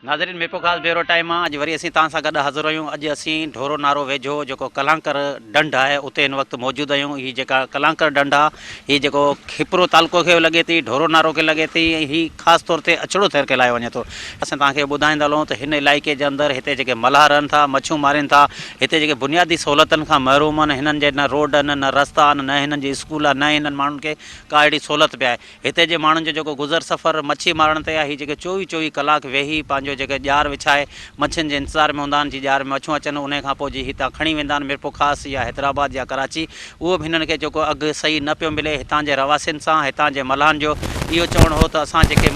नाज़रीन मेरे ख़ास बेरो टाइम आहे। अॼु वरी असीं तव्हां सां गॾु हाज़िर आहियूं। अॼु असीं ढोरो नारो वेझो जेको कलांकर ढंढ आहे उते हिन वक़्तु मौजूदु आहियूं। हीअ जेका कलांकर ढंढ आहे हीअ जेको खिपरो तालुको खे लॻे थी, ढोरो नारो खे लॻे थी, हीअ ख़ासि तौर ते अछड़ो थर कहलायो वञे थो। असां तव्हांखे ॿुधाईंदा हलूं त हिन इलाइक़े जे अंदरि हिते जेके मल्हार रहनि था, मच्छियूं मारीनि था, हिते जेके बुनियादी सहूलियतुनि खां महरूम आहिनि। हिननि जे न रोड आहिनि, न रस्ता आहिनि, न हिननि जी स्कूल आहे, न हिननि माण्हुनि खे का अहिड़ी सहूलियत बि आहे। हिते जे माण्हुनि जो जेको गुज़र सफ़र मच्छी मारण ते आहे, हीअ जेके 24 कलाक वेही पंहिंजो जेके ॼार विछाए मच्छियुनि जे इंतज़ार में हूंदा आहिनि। जी ॼार में मच्छियूं अचनि उन खां पोइ जी हितां खणी वेंदा आहिनि मिरपो ख़ासि या हैदराबाद या कराची। उहो बि हिननि खे जेको अघु सही न पियो मिले हितां जे रवासियुनि सां, हितां जे मल्हानि जो इहो चवणु हो त असां जेके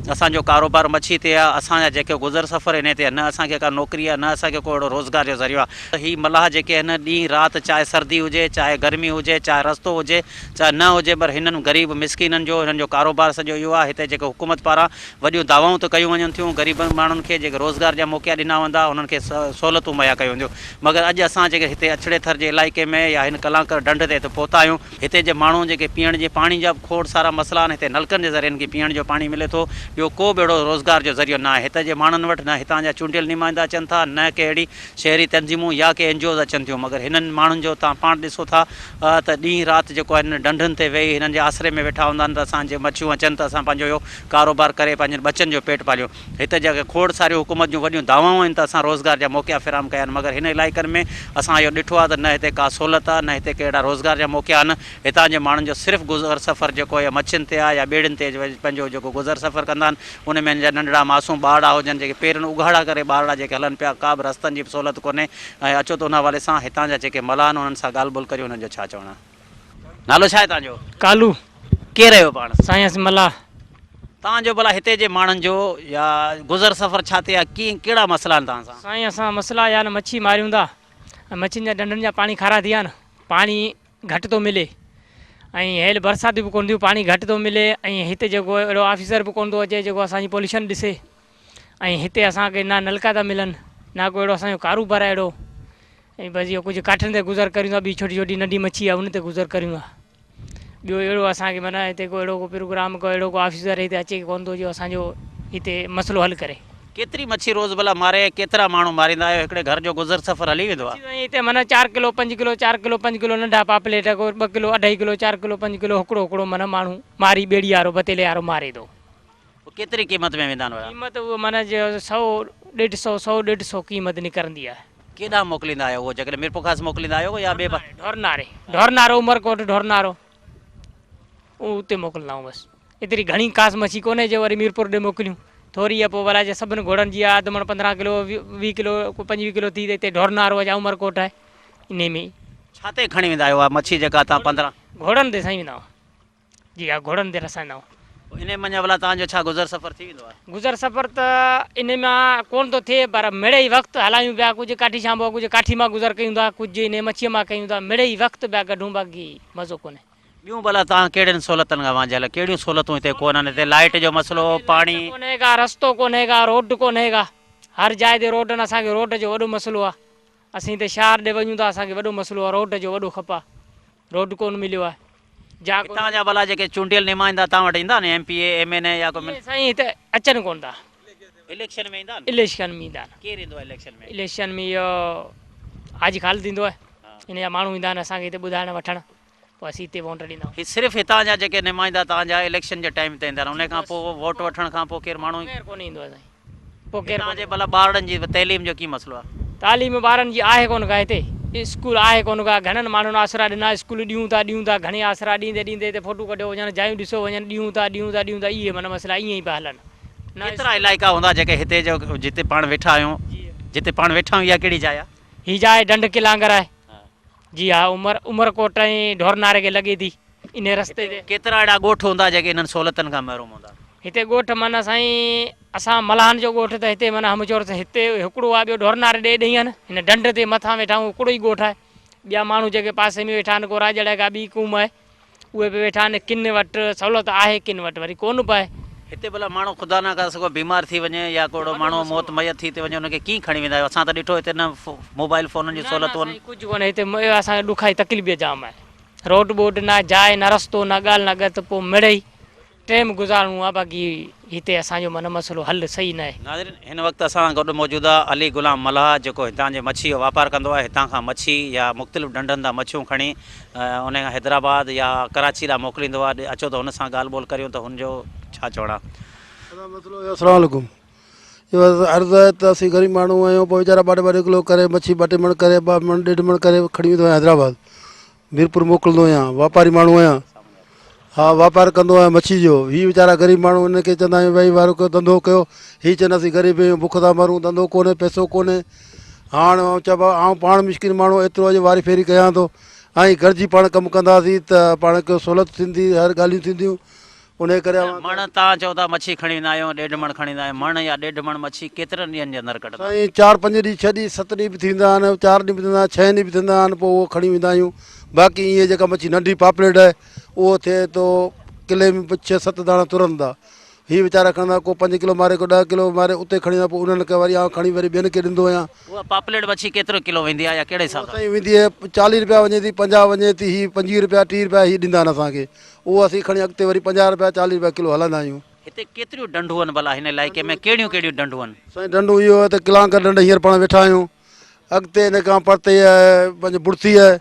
असांजो कारोबार मच्छी ते आहे, असांजा जेके गुज़र सफ़र इन ते आहे, न असांखे का नौकिरी आहे, न असांखे को अहिड़ो रोज़गार जो ज़रियो आहे। त हीअ मल्हाह जेके आहिनि ॾींहुं राति चाहे सर्दी हुजे, चाहे गर्मी हुजे, चाहे रस्तो हुजे, चाहे न हुजे, पर हिननि ग़रीब मिसकिननि जो हिननि जो कारोबार सॼो इहो आहे। हिते जेके हुकूमत पारां वॾियूं दावाऊं त कयूं वञनि थियूं, ग़रीब माण्हुनि खे जेके रोज़गार जा मौक़ा ॾिना वेंदा, उन्हनि खे सहूलियतूं मुहैया कयूं वेंदियूं। मगर अॼु असां जेके हिते अछड़े थर जे इलाइक़े में या हिन कलांकर ढंढ ते पहुता आहियूं। हिते जे माण्हू जेके पीअण जे पाणी जा खोड़ सारा मसइला आहिनि। हिते नलकनि जे ज़रिए हिननि खे पीअण जो पाणी मिले थो। ॿियो को बि अहिड़ो रोज़गार जो ज़रियो न आहे। हिते जे माण्हुनि वटि न हितां जा चूंडियल नुमाइंदा अचनि था, न के अहिड़ी शहरी तंज़ीमूं या के NGOs अचनि थियूं। मगर हिननि माण्हुनि जो तव्हां पाण ॾिसो था त ॾींहुं राति जेको आहे हिन ढंढुनि ते वेही हिननि जे आसिरे में वेठा हूंदा आहिनि त असांजे मच्छियूं अचनि त असां पंहिंजो इहो कारोबार करे पंहिंजनि बचनि जो पेट पालियूं। हिते जेके खोड़ सारियूं हुकूमत जूं वॾियूं दावाऊं आहिनि त असां रोज़गार जा मौक़ा फ़िराम कया आहिनि। मगर हिन इलाइक़नि में असां इहो ॾिठो आहे त न हिते का सहूलियत आहे, न हिते कहिड़ा रोज़गार जा मौक़ा आहिनि। हितां जे माण्हुनि जो सिर्फ़ु गुज़र सफ़र जेको आहे मच्छियुनि ते आहे या ॿेड़ियुनि ते पंहिंजो जेको गुज़र सफ़र कंदा आहिनि। उन में जा नंढड़ा मासूम ॿारड़ा हुजनि जेके पेरनि उघाड़ा करे ॿारड़ा जेके हलनि पिया, का बि रस्तनि जी सहूलियत कोन्हे। ऐं अचो त उन हवाले सां हितां जा जेके मल्हार आहिनि उन्हनि सां ॻाल्हि ॿोल करियूं, हुननि जो छा चवणु आहे। नालो छा आहे तव्हांजो? कालू। केरु आहियो पाण? साईंस मल्हार। तव्हांजो भला हिते जे माण्हुनि जो या गुज़र सफ़र छा ते आहे, कीअं कहिड़ा मसइला आहिनि तव्हां सां? साईं असां मसइला या न मच्छी मारियूं था, मच्छियुनि जा ढंढनि जा पाणी खारा थी विया न, पाणी घटि थो मिले। ऐं हेल बरसाति बि कोन थियूं, पाणी घटि थो मिले। ऐं हिते जेको अहिड़ो ऑफिसर बि कोन थो अचे जेको असांजी पॉल्यूशन ॾिसे। ऐं हिते असांखे ना नलका था मिलनि, ना को अहिड़ो असांजो कारोबार आहे अहिड़ो। ऐं बसि इहो कुझु काठियुनि ते गुज़र करियूं था, ॿी छोटी छोटी नंढी मच्छी आहे उन ते गुज़र करियूं था। ॿियो अहिड़ो असांखे माना हिते को अहिड़ो को प्रोग्राम को अहिड़ो को ऑफिसर हिते अचे कोन थो जो असांजो हिते मसइलो हल करे। केतिरी मच्छी रोज़ भला मारे, केतिरा माण्हू मारींदा आहियो? हिकिड़े घर जो गुज़र सफ़र हली वेंदो आहे? हिते माना 4 किलो 5 किलो 4 किलो 5 किलो नंढा पापलेट, को 2 किलो 2.5 किलो 4 किलो 5 किलो हिकिड़ो माना माण्हू मारी ॿेड़ी वारो बतेले वारो मारे थो। केतिरी क़ीमत में वेंदा आहिनि? क़ीमत उहो माना 100 150 100 150 क़ीमत निकिरंदी आहे। केॾांहुं मोकिलींदा आहियो उहो जेकॾहिं मिरपो ख़ासि मोकिलींदा आहियो या ॿिए पासे? ढोरनारो उमरकोट ढोरनारो उते मोकिलींदा आहियूं। बसि एतिरी घणी ख़ासि मच्छी कोन्हे जो वरी मीरपुर ॾे मोकिलियूं। थोरी आहे पोइ भला जे सभिनी घोड़नि जी आहे, अधु मण 15 किलो 20 किलो 25 किलो थी त हिते ढोरनारो आहे या उमरकोट आहे। इन में छा ते खणी वेंदा आहियो मच्छी जेका तव्हां 15? घोड़नि ते साईं वेंदा आहियूं। जी हा, घोड़नि ते रसाईंदा आहियूं। इन मञा भला तव्हांजो छा गुज़र सफ़र थी वेंदो आहे? गुज़र सफ़र त इन मां कोन थो थिए, पर मिड़े ई वक़्तु हलायूं पिया। कुझु काठी शांबो, कुझु काठी मां गुज़र कयूं था, कुझु इन मच्छीअ मां कयूं था। मिड़े ई वक़्तु पिया कढूं, बाक़ी मज़ो कोन्हे। ॿियूं भला तव्हां कहिड़ियुनि सहूलियतुनि खां वांझियल, कहिड़ियूं सहूलियतूं हिते कोन्हनि? हिते लाइट जो मसइलो, पाणी कोन्हे का, रस्तो कोन्हे का, रोड कोन्हे का। हर जाइ ते रोड न, असांखे रोड जो वॾो मसइलो आहे। असीं हिते शहर ॾे वञूं था, असांखे वॾो मसइलो आहे, रोड जो वॾो खपा। रोड कोन मिलियो आहे। हितां जा भला जेके चूंडियल नुमाइंदा तव्हां वटि ईंदा आहिनि, MPA MNA या को? साईं हिते अचनि कोन था। इलेक्शन में ईंदा आहिनि? इलेक्शन में ईंदा आहिनि। केरु ईंदो आहे इलेक्शन में? इलेक्शन में इहो हाजी ख़ालिद ईंदो आहे। इन जा माण्हू ईंदा आहिनि असांखे हिते ॿुधाइण वठणु, पोइ असीं हिते वोट ॾींदा आहियूं। सिर्फ़ु हितां जा जेके नुमाइंदा तव्हांजा इलेक्शन जे टाइम ते ईंदा आहिनि, उन खां पोइ वोट वठण खां पोइ केरु माण्हू केरु कोन ईंदो आहे साईं। पोइ केरु तव्हांजे भला ॿारनि जी तइलीम जो कीअं मसइलो आहे? तालीम ॿारनि जी आहे कोन का हिते, स्कूल आहे कोन का। घणनि माण्हुनि आसरा ॾिना, स्कूल ॾियूं था घणे आसरा ॾींदे हिते फ़ोटू कढियो वञनि, जायूं ॾिसो वञनि, ॾियूं था इहे माना मसइला ईअं ई पिया हलनि। केतिरा इलाइक़ा हूंदा जेके हिते जो जिते पाण वेठा आहियूं, जिते पाण वेठा आहियूं, इहा कहिड़ी जाइ आहे? हीअ जाइ ढंढ किलांगर आहे। जी हा, उमरकोट ऐं ढोरनारे खे लॻे थी इन रस्ते ते। केतिरा अहिड़ा ॻोठ हूंदा जेके इन्हनि सहूलियतुनि खां महरूम हूंदा? हिते ॻोठ माना साईं असां मल्हान जो ॻोठ त हिते माना हमचोर त हिते हिकिड़ो आहे। ॿियो ढोरनारे ॾे ॾेई आहिनि, हिन ढंढ ते मथां वेठा आहियूं, हिकिड़ो ई ॻोठ आहे। ॿिया माण्हू जेके पासे में वेठा आहिनि, को राजड़ का ॿी कूम आहे, उहे बि वेठा आहिनि। किन वटि सहूलियत आहे, किन वटि वरी कोन पाए। हिते भला माण्हू ख़ुदा न करे सघो बीमार थी वञे या कोड़ो माण्हू मौत मयत थी वञे, उनखे कीअं खणी वेंदा आहियो? असां त ॾिठो हिते न मोबाइल फ़ोननि जी सहूलियतूं आहिनि, कुझु कोन्हे हिते। असांखे ॾुखाई तकलीफ़ जाम आहे। रोड बोड न, जाइ न, रस्तो न, ॻाल्हि न गत, पोइ मिड़े ई टाइम गुज़ारणो आहे बाक़ी हिते असांजो मन मसइलो हल सही न आहे। नाज़रीन हिन वक़्तु असां सां गॾु मौजूदु आहे अली ग़ुलाम मल्हा जेको हितां जे मच्छी जो वापारु कंदो आहे। हितां खां मच्छी या मुख़्तलिफ़ डंडनि तां मच्छियूं खणी उन खां हैदराबाद या कराची लाइ मोकिलींदो आहे। अचो त हुन सां ॻाल्हि ॿोल करियूं त हुनजो छा चवणु आहे। अस्सलाम वालेकुम। ये बस अर्ज़ु आहे त असीं ग़रीब माण्हू आहियूं, पोइ वीचारा 2-2 किलो करे मच्छी 2 मण करे 2 मण 1.5 मण करे खणी वेंदो आहियां हैदराबाद, मीरपुर मोकिलींदो आहियां। वापारी माण्हू आहियां, हा वापारु कंदो आहियां मच्छी जो। हीअ वीचारा ग़रीब माण्हू हिनखे चवंदा आहियूं भई वारो कयो धंधो कयो, हीअ चवनि असीं ग़रीब आहियूं बुख था मरूं, धंधो कोन्हे पैसो कोन्हे। हाणे चइबो आउं पाण मिस्किन माण्हू एतिरो अॼु वारी फेरी कयां थो, ऐं घरजी पाण कमु कंदासीं त पाण खे सहूलियत थींदी, हर ॻाल्हियूं थींदियूं। उन करे मण तव्हां चओ था मच्छी खणी वेंदा आहियूं 1.5 मण खणी वेंदा आहियूं, मण या 1.5 मण मच्छी केतिरनि ॾींहंनि जे अंदरि कढंदा? साईं 4-5 ॾींहं 6 ॾींहं 7 ॾींहं बि थींदा आहिनि, 4 ॾींहं बि थींदा आहिनि, 6 ॾींहं बि थींदा आहिनि, पोइ उहो खणी वेंदा आहियूं। बाक़ी ईअं जेका मच्छी नंढी पापलेट आहे उहो थिए थो किले में 6-7 दाणा तुरनि था। हीअ वीचारा खणंदा, को 5 किलो मारे, को 10 किलो मारे, उते खणी वेंदा, पोइ उन्हनि खे वरी खणी वरी ॿियनि खे ॾींदो आहियां। उहा पापलेट मच्छी केतिरो किलो वेंदी आहे या कहिड़े हिसाब सां? साईं वेंदी आहे 40 रुपया वञे थी, 50 वञे थी, हीअ 25 रुपया 30 रुपया हीअ ॾींदा आहिनि असांखे। उहो असीं खणी अॻिते वरी 50 रुपया 40 रुपया किलो हलंदा आहियूं। हिते केतिरियूं ढंढूं आहिनि भला हिन इलाइक़े में, कहिड़ियूं कहिड़ियूं ढंढूं आहिनि? साईं ढंढूं इहो आहे त कलांकर ढंढ हींअर पाण वेठा आहियूं, अॻिते हिन खां परते आहे पंहिंजो बुर्ती आहे,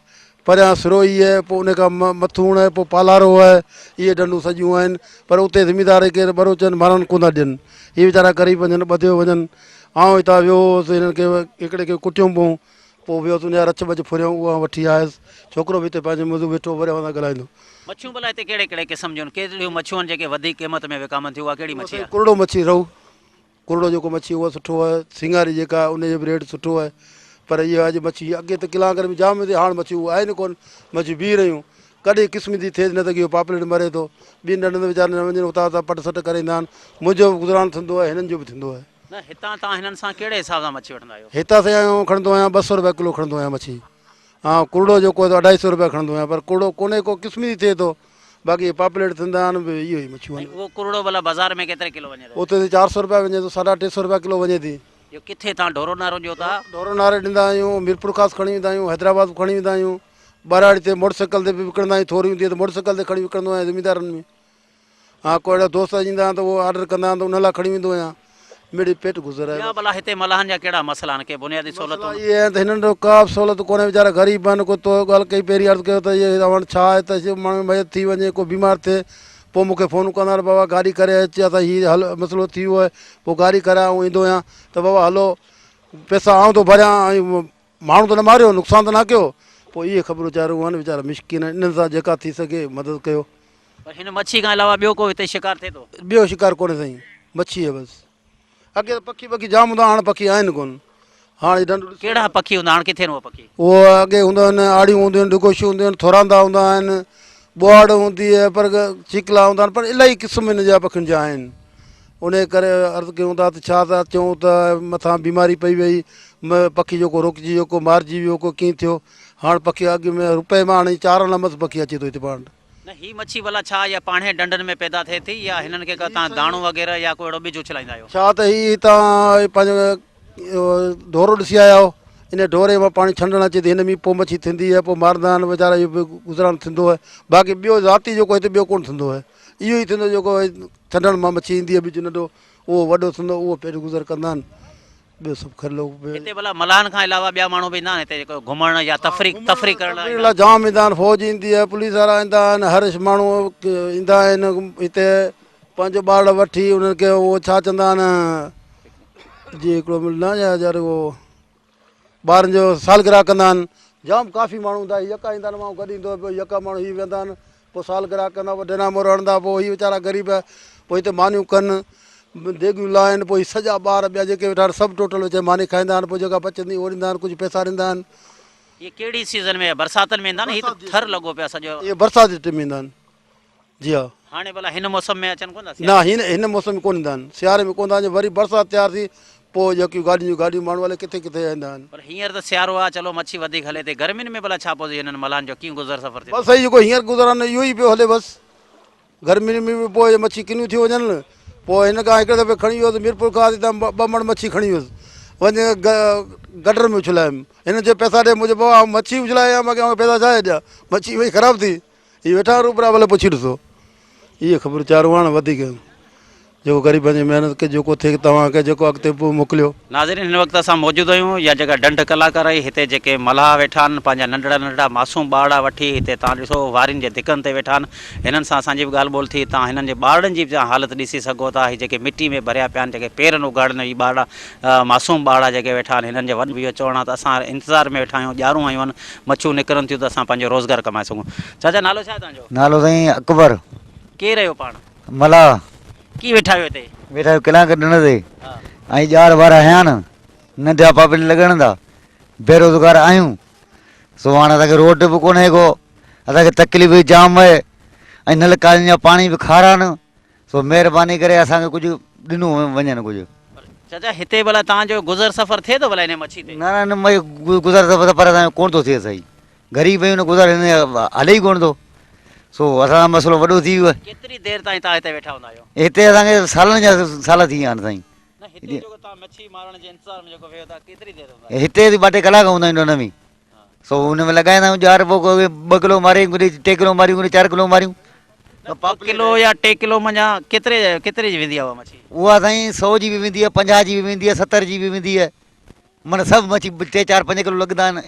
परियां सिरोही आहे, पोइ उन खां मथूण आहे, पोइ पालारो आहे। इहे ढंढूं सॼियूं आहिनि, पर उते ज़मींदार केरु भरोचनि मारण कोन था ॾियनि। इहे वीचारा ग़रीब वञनि ॿधियो वञनि। आउं हितां वियो हुउसि, हिननि खे हिकिड़े खे कुटियूं पोइ वियोसि उनजा रच बच फुरियऊं, उहा वठी आयुसि। छोकिरो बि हिते पंहिंजे मुंहुं वेठो वरी सां ॻाल्हाईंदो। मच्छियूं भला हिते कहिड़े कहिड़े क़िस्म जूं आहिनि? केतिरियूं मच्छियूं आहिनि जेके वधीक क़ीमत में विकामनि थियूं? उहा कहिड़ी मच्छी आहे? कुरड़ो मच्छी रहू, कुरड़ो जेको मच्छी उहो सुठो आहे। सिंगारी जेका आहे उनजो बि रेट सुठो आहे। पर इहा अॼु मच्छी अॻे त कलांकर में जाम थी, हाणे मच्छी उहा आहिनि कोन, मच्छी बीह रहियूं। कॾहिं क़िस्म जी थिए न त की पापलेट मरे थो, ॿिनि ॾंडनि वीचारनि न वञनि, उतां उतां पट सट करे ईंदा आहिनि। मुंहिंजो बि गुज़रान थींदो आहे, हिननि जो बि थींदो आहे। न हितां तव्हां हिननि सां कहिड़े हिसाब सां मच्छी वठंदा आहियो? हितां से आहियूं खणंदो आहियां 200 रुपया किलो खणंदो आहियां मच्छी। हा कुरड़ो जेको आहे 250 रुपया खणंदो आहियां, पर कुरड़ो कोन्हे को क़िस्म जी थिए थो। बाक़ी पापलेट थींदा आहिनि, इहो ई मच्छियूं आहिनि। उहो कुरड़ो भला बाज़ार में केतिरे किलो वञे थो? उते 400 रुपया वञे थो, 350 रुपया किलो वञे थी। इहो किथे तव्हां ढोरो नारो ॾियो था? ढोरो नारे ॾींदा आहियूं, मीरपुर ख़ासि खणी वेंदा आहियूं, हैदराबाद बि खणी वेंदा आहियूं, ॿाराड़ी ते मोटरसाइकिल ते बि विकिणंदा आहियूं। थोरी हूंदी आहे त मोटरसाइकिल ते खणी विकिणंदो आहियां ज़मींदारनि में। हा को अहिड़ा दोस्त ईंदा आहिनि त उहो ऑडर कंदा आहिनि त उन लाइ खणी वेंदो आहियां। मिड़ी पेट गुज़र आहे। ॿिया भला हिते मल्हानि जा कहिड़ा मसइला आहिनि? के बुनियादी सहूलियतूं? इहे आहिनि त हिननि जो का बि सहूलियत कोन्हे, वीचारा ग़रीब आहिनि। को तो ॻाल्हि कई पहिरीं अर्ज़ु कयो त इहे हाणे छा आहे त माण्हू मयत थी वञे, को बीमार थिए, पोइ मूंखे फ़ोन कंदा आहिनि बाबा गाॾी करे अचे, असां हीअ हल मसइलो थी वियो आहे, पोइ गाॾी कराए ऐं ईंदो आहियां त बाबा हलो पैसा आउं थो भरियां, ऐं माण्हू त न मारियो, नुक़सानु त न कयो। पोइ इहे ख़बरूं वीचारूं आहिनि, वीचारा मिशकिन आहिनि। इन्हनि सां जेका थी सघे मदद कयो। पर हिन मच्छी खां अलावा ॿियो को हिते शिकार थिए थो? ॿियो शिकार कोन्हे साईं, मच्छी आहे बसि। अॻे त पखी वखी जाम हूंदा, हाणे पखी आहिनि कोन। हाणे ढंढ कहिड़ा पखी हूंदा? हाणे किथे आहिनि उहे पखी? उहो अॻे हूंदा आहिनि, आड़ियूं हूंदियूं आहिनि, डुगोशियूं हूंदियूं आहिनि, थोरांदा हूंदा आहिनि, ॿुहाड़ हूंदी आहे, पर चिकला हूंदा आहिनि, पर इलाही क़िस्म हिन जा पखियुनि जा आहिनि। उन करे अर्ज़ु कयूं था त छा था चऊं त मथां बीमारी पई वई, पखी जेको रोकिजी वियो, को मारिजी वियो, को कीअं थियो। हाणे पखी अॻु में रुपए मां हाणे 4 आना मस पखी अचे थो हिते पाण। न हीअ मच्छी भला छा या पाणे डंडनि में पैदा थिए थी या हिननि खे तव्हां दाणो वग़ैरह या को अहिड़ो ॿिज उछलाईंदा आहियो? छा त हीअ तव्हां पंहिंजो ढोरो ॾिसी आया आहियो, इन ढोरे मां पाणी छंडणु अचे थी, हिन में पोइ मच्छी थींदी आहे, पोइ मारंदा आहिनि वीचारा, इहो बि गुज़रान थींदो आहे। बाक़ी ॿियो ज़ाती जेको हिते ॿियो कोन्ह थींदो आहे। इहो ई थींदो जेको छंडण मां मच्छी ईंदी आहे, ॿिज नंढो उहो वॾो थींदो, उहो पेट गुज़र कंदा आहिनि। ॿियो सभु खलो हिते भला मल्हानि खां अलावा ॿिया माण्हू बि ईंदा आहिनि हिते जेको घुमण या तफ़री करण लाइ? जाम ईंदा आहिनि, फ़ौज ईंदी आहे, पुलिस वारा ईंदा आहिनि, हर माण्हू ईंदा आहिनि हिते। पंहिंजो ॿार वठी उन्हनि खे उहो छा चवंदा आहिनि जी हिकिड़ो मिलंदो आहे यार, उहो ॿारनि जो सालगिरह कंदा आहिनि। जाम काफ़ी माण्हू हूंदा, यका ईंदा आहिनि, माण्हू गॾु ईंदो आहे, पोइ यका माण्हू हीअ वेंदा आहिनि, पोइ सालगिरह कंदा, पोइ ॾेना मोर हणंदा, पोइ हीअ वीचारा ग़रीब आहे, पोइ हिते मानियूं कनि, देगियूं लाहिनि, पोइ सॼा ॿार ॿिया जेके वेठा सभु टोटल विच मानी खाईंदा आहिनि, पोइ जेका बचंदी उहो ॾींदा आहिनि, कुझु पैसा ॾींदा आहिनि। ये कहिड़ी सीज़न में? बरसातनि में ईंदा आहिनि? हीअ त थर लॻो पिया सॼो। इहे बरसाति जे टाइम ईंदा आहिनि। जी हा। हाणे भला हिन मौसम में अचनि कोन था? न हिन मौसम में कोन ईंदा आहिनि, सियारे में कोन ईंदा आहिनि। वरी बरसाति तयारु थी पोइ जेकियूं गाॾियूं माण्हू हले किथे किथे वेंदा आहिनि। पर हींअर त सियारो आहे, चलो मच्छी वधीक हले थी। गर्मियुनि में भला छा पोइ हिननि मल्हानि जो कीअं गुज़र सफ़र थिए? बसि जेको हींअर गुज़रान इहो ई पियो हले बसि। गर्मियुनि में बि पोइ मच्छी किनियूं थी वञनि, पोइ हिन खां हिकिड़े दफ़े खणी वियोसि मीरपुर खां, 2 मण मच्छी खणी वियुसि, वञी गटर में उछलायमि। हिन चयो पैसा ॾे, मुंहिंजो बाबा मच्छी उछलाया, मां पैसा छा ॾियां, मच्छी वई ख़राबु थी। हीअ वेठा रूपरा भले पुछी ॾिसो। इहे ख़बर चारूं आहिनि वधीक जेको ग़रीबनि जी महिनत के जेको थिए तव्हांखे जेको अॻिते पोइ मोकिलियो। नाज़रीन, हिन वक़्तु असां मौजूदु आहियूं या जेका ढंढ कलाकार आहे हिते जेके मलाह वेठा आहिनि पंहिंजा नंढड़ा नंढड़ा मासूम ॿार वठी हिते तव्हां ॾिसो वारियुनि जे धिकनि ते वेठा आहिनि। हिननि सां असांजी बि ॻाल्हि ॿोल थी। तव्हां हिननि जे ॿारनि जी बि हालत ॾिसी सघो था। हीअ जेके मिटी में भरिया पिया आहिनि जेके पेरनि उघाड़नि ही ॿार मासूम ॿार जेके वेठा आहिनि हिननि जे वॾनि बि इहो चवणु आहे त असां इंतज़ार में वेठा आहियूं ॼारूं आयूं आहिनि मच्छूं निकिरनि थियूं त असां पंहिंजो रोज़गार कमाए सघूं। चाचा नालो छा आहे तव्हांजो? नालो साईं अकबर केरु आहियो पाण? मला की वेठा आहियो हिते? वेठा कलाक ॾिण ते हा ऐं ॼार ॿार आया न नंढा पापड़ लॻनि था बेरोज़गार आहियूं। सो हाणे असांखे रोड बि कोन्हे को, असांखे तकलीफ़ जाम आहे ऐं नलकनि जा पाणी बि खारा न। सो महिरबानी करे असांखे कुझु ॾिनो वञनि कुझु। चाचा हिते भला तव्हांजो गुज़र सफ़र थिए थो भला हिन मच्छी ते? न न न भई गुज़ार पर असांजो कोन थो थिए सही, ग़रीब आहियूं न गुज़ार हले ई कोन थो। सो असांजो मसइलो वॾो थी वियो आहे। केतिरी देरि ताईं तव्हां हिते वेठा हूंदा आहियो? हिते असांखे सालनि जा साल थी विया आहिनि साईं। न हिते जेको तव्हां मच्छी मारण जे इंतज़ार में जेको वियो था केतिरी देरि हूंदा? हिते 2-3 कलाक हूंदा आहिनि हुन में। सो हुन में लॻाईंदा आहियूं ॼार पोइ 2 किलो मारियूं, 2 किलो मारियूं, 4 किलो मारियूं। 2 किलो या 2 किलो मञा केतिरे जी वेंदी आहे उहा मच्छी? उहा साईं 100 जी बि वेंदी आहे, 50 जी बि वेंदी आहे, 70 जी बि वेंदी आहे। माना सभु मच्छी 3, 4, 5 किलो लॻंदा आहिनि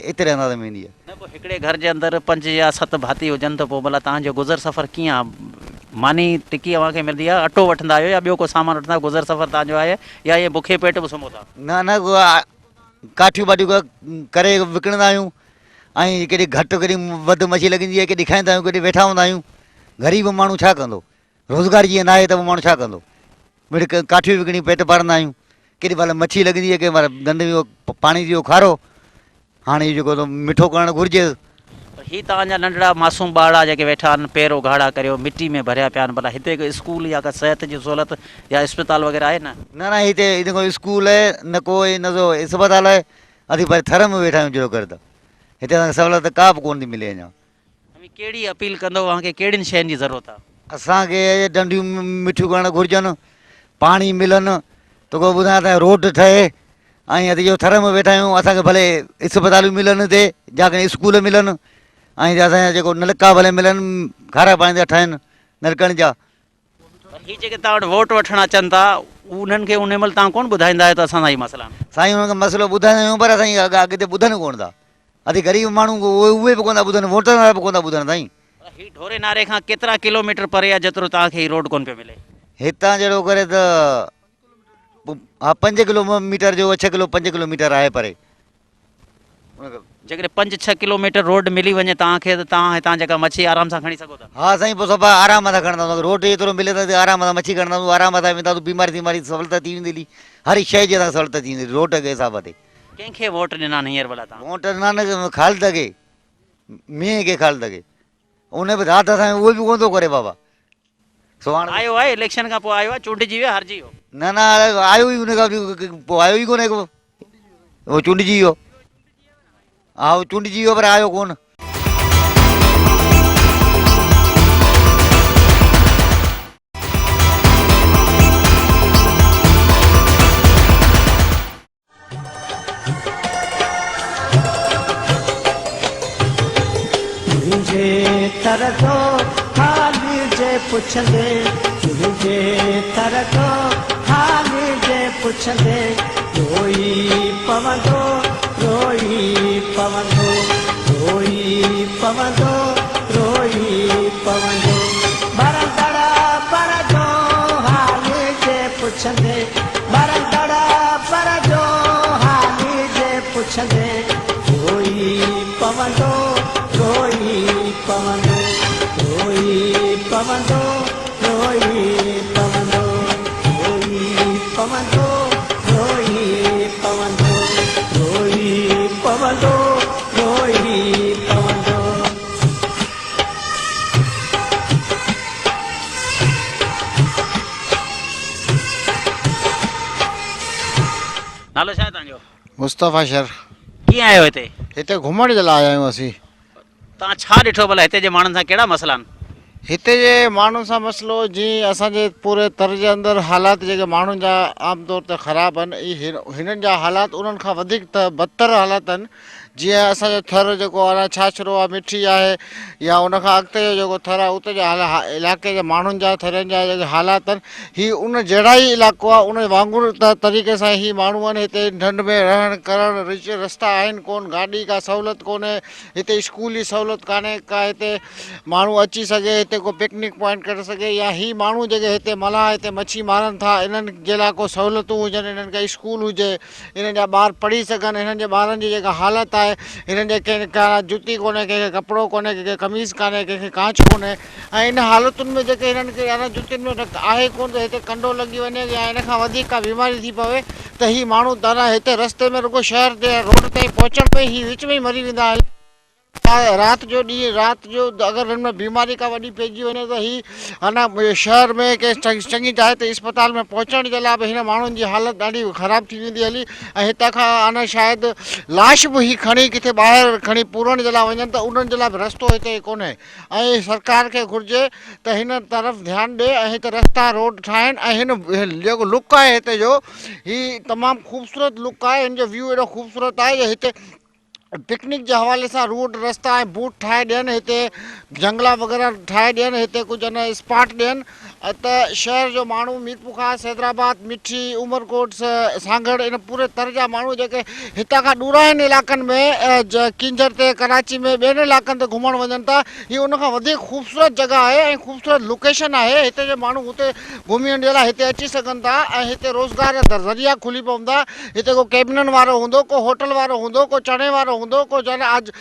एतिरे अंदाज़ में वेंदी आहे। न पोइ हिकिड़े घर जे अंदरि 5 या 7 भाती हुजनि त पोइ भला तव्हांजो गुज़र सफ़र कीअं आहे? मानी टिकी तव्हांखे मिलंदी आहे, अटो वठंदा आहियो या ॿियो को सामान वठंदा आहियो? गुज़र सफ़र तव्हांजो आहे या इहे बुखे पेट बि सुम्हो था? न न काठियूं वाठियूं करे विकिणंदा आहियूं ऐं केॾी घटि केॾी वधि मच्छी लॻंदी आहे, केॾी खाईंदा आहियूं, केॾी वेठा हूंदा आहियूं। ग़रीब माण्हू छा कंदो, रोज़गार जीअं न आहे त माण्हू छा कंदो। मिड़ी काठियूं विकिणी पेट भरंदा आहियूं। केॾी महिल मच्छी लॻंदी आहे, केॾी महिल गंद जो पाणी जो खारो। हाणे इहो जेको मिठो करणु घुरिजे। ही तव्हांजा नंढड़ा मासूम ॿार जेके वेठा आहिनि पेरो घाड़ा करियो मिटी में भरिया पिया आहिनि, भला हिते को स्कूल या का सिहत जी सहूलियत या अस्पताल वग़ैरह आहे न? न न हिते कोई स्कूल आहे न कोई न को अस्पताल आहे। असीं पर थर में वेठा आहियूं जहिड़ो करे त हिते असांखे सहूलियत का बि कोन थी मिले अञा। कहिड़ी अपील कंदो तव्हांखे कहिड़ियुनि शयुनि जी ज़रूरत आहे? असांखे डंडियूं मिठियूं करणु घुरिजनि, पाणी मिलनि, तोखे ॿुधायां त रोड ठहे ऐं अॼु जो थर में वेठा आहियूं। असांखे भले अस्पतालूं मिलनि हिते, जाके स्कूल मिलनि ऐं असांजा जेको नलका भले मिलनि, खारा पाणी जा ठहनि नलकनि जा। ही जेके तव्हां वटि वोट वठणु अचनि था उन्हनि खे उन महिल तव्हां कोन ॿुधाईंदा आहियो त असां सां ई मसइला आहिनि? साईं हुनखे मसइलो ॿुधाईंदा आहियूं पर असां अॻिते ॿुधनि कोन था। असीं ग़रीब माण्हू उहे बि कोन था ॿुधनि, वोटनि वारा बि कोन था ॿुधनि साईं। ही ढोरे नारे खां केतिरा किलोमीटर परे आहे जेतिरो तव्हांखे ही रोड कोन पियो मिले? हितां जहिड़ो करे त हा 5 किलोमीटर जो 5 किलोमीटर आहे परे। जेकॾहिं 5-6 किलोमीटर रोड मिली वञे तव्हांखे त तव्हां हितां जेका मच्छी आराम सां खणी सघो था? हा साईं, पोइ सभु आराम सां खणंदा रोड एतिरो मिले त आराम सां मच्छी खणंदा आराम सां वेंदा बीमारी सहूलियत थी वेंदी। हर शइ जी असांखे सहूलियत थी वेंदी रोड जे हिसाब ते। कंहिंखे वोट ॾिना हींअर भला तव्हां? वोट ॾिना न ख़ालिद खे, मींहं खे ख़ालिद खे। उन बि राति असांखे उहो बि कोन थो करे बाबा। सो हाणे आयो आहे इलेक्शन खां पोइ आयो आहे, चूंडिजी वियो हारिजी वियो? न न आयो ई उन खां पोइ आयो ई कोन्हे को, उहो चूंडिजी वियो। हा उहो चूंडिजी वियो पर आयो कोन। तरको हाली जे पुछंदे, तुझे तरको हाली जे पुछंदे, रोई पवंदो, रोई पवंदो, रोई पवंदो, रोई पवंदो। बरदड़ा पर जो हाली जे पुछंदे, बरदड़ा पर जो हाली जे पुछंदे, रोई पवंदो, रोई पवंदो, रोई पवंदो, रोई पवंदो, रोई पवंदो, रोई पवंदो, रोई पवंदो, रोई पवंदो। नालो छा आहे तव्हांजो? मुस्तफ़ा शर। कीअं आयो हिते? हिते घुमण जे लाइ आया आहियूं असीं। तव्हां छा ॾिठो भला हिते जे माण्हुनि सां कहिड़ा मसइला आहिनि? हिते जे माण्हुनि सां मसइलो जीअं असांजे पूरे तर जे अंदरि हालात जेके माण्हुनि जा आमतौर ते ख़राबु आहिनि, हिननि जा हालात उन्हनि खां वधीक त बदतर हालात आहिनि। जीअं असांजो थर जेको आहे छाछरो आहे मिठी आहे या उनखां अॻिते जो जेको थर आहे उते जा इलाइक़े जे माण्हुनि जा थरनि जा जेके हालात आहिनि हीअ उन जहिड़ा ई इलाइक़ो आहे उन वांगुरु तरीक़े सां ही माण्हू आहिनि हिते ढंढ में रहण करण रस्ता आहिनि कोन गाॾी का सहूलियत कोन्हे हिते स्कूल जी सहूलियत कान्हे का हिते माण्हू अची सघे हिते को पिकनिक पॉइंट करे सघे या ही माण्हू जेके हिते मल्हाह हिते मच्छी मारनि था इन्हनि जे लाइ को सहूलियतूं हुजनि इन्हनि खे स्कूल हुजे इन्हनि जा ॿार पढ़ी सघनि हिननि जे ॿारनि जी जेका हालत आहे हिननि जे कंहिंखे जुती कोन्हे कंहिंखे कपिड़ो कोन्हे कंहिंखे कमीज़ कान्हे कंहिंखे कांच कोन्हे ऐं इन हालतुनि में जेके हिननि खे यानी जुतियुनि में आहे कोन त हिते कंडो लॻी वञे या इन खां वधीक का बीमारी थी पवे त ही माण्हू दाना हिते रस्ते में रुगो शहर ते रोड ते पहुचण में ही विच में ई मरी वेंदा आहिनि राति जो ॾींहुं राति जो अगरि हिन में बीमारी का वॾी पइजी वञे त ही अञा शहर में कंहिं चङी जाइ ते इस्पताल में पहुचण जे लाइ बि हिन माण्हुनि जी हालत ॾाढी ख़राबु थी वेंदी हली ऐं हितां खां अञा शायदि लाश बि ही खणी किथे ॿाहिरि खणी पूरण जे लाइ वञनि त उन्हनि जे लाइ बि रस्तो हिते कोन्हे ऐं सरकार खे घुरिजे त हिन तरफ़ ध्यानु ॾिए ऐं हिते रस्ता रोड ठाहिनि ऐं हिन जेको लुक आहे हिते जो ही तमामु ख़ूबसूरत लुक आहे हिन जो व्यू एॾो ख़ूबसूरत आहे जो हिते पिकनिक जे हवाले सां रोड रस्ता ऐं बूट ठाहे ॾियनि हिते जंगला वग़ैरह ठाहे ॾियनि हिते कुझु अन स्पॉट ॾियनि त शहर जो माण्हू मीरपुर खां हैदराबाद मिठी उमरकोट सांगड़ इन पूरे तर जा माण्हू जेके हितां खां ॾूरांहनि इलाइक़नि में किंजर ते कराची में ॿियनि इलाइक़नि ते घुमणु वञनि था हीअ उनखां वधीक ख़ूबसूरत जॻह आहे ऐं ख़ूबसूरत लोकेशन आहे हिते जे माण्हू हुते घुमण जे लाइ हिते अची सघनि था ऐं हिते रोज़गार जा ज़रिया खुली पवंदा हिते को कैबिननि वारो हूंदो को होटल वारो हूंदो को चणे वारो हूंदो को जन आज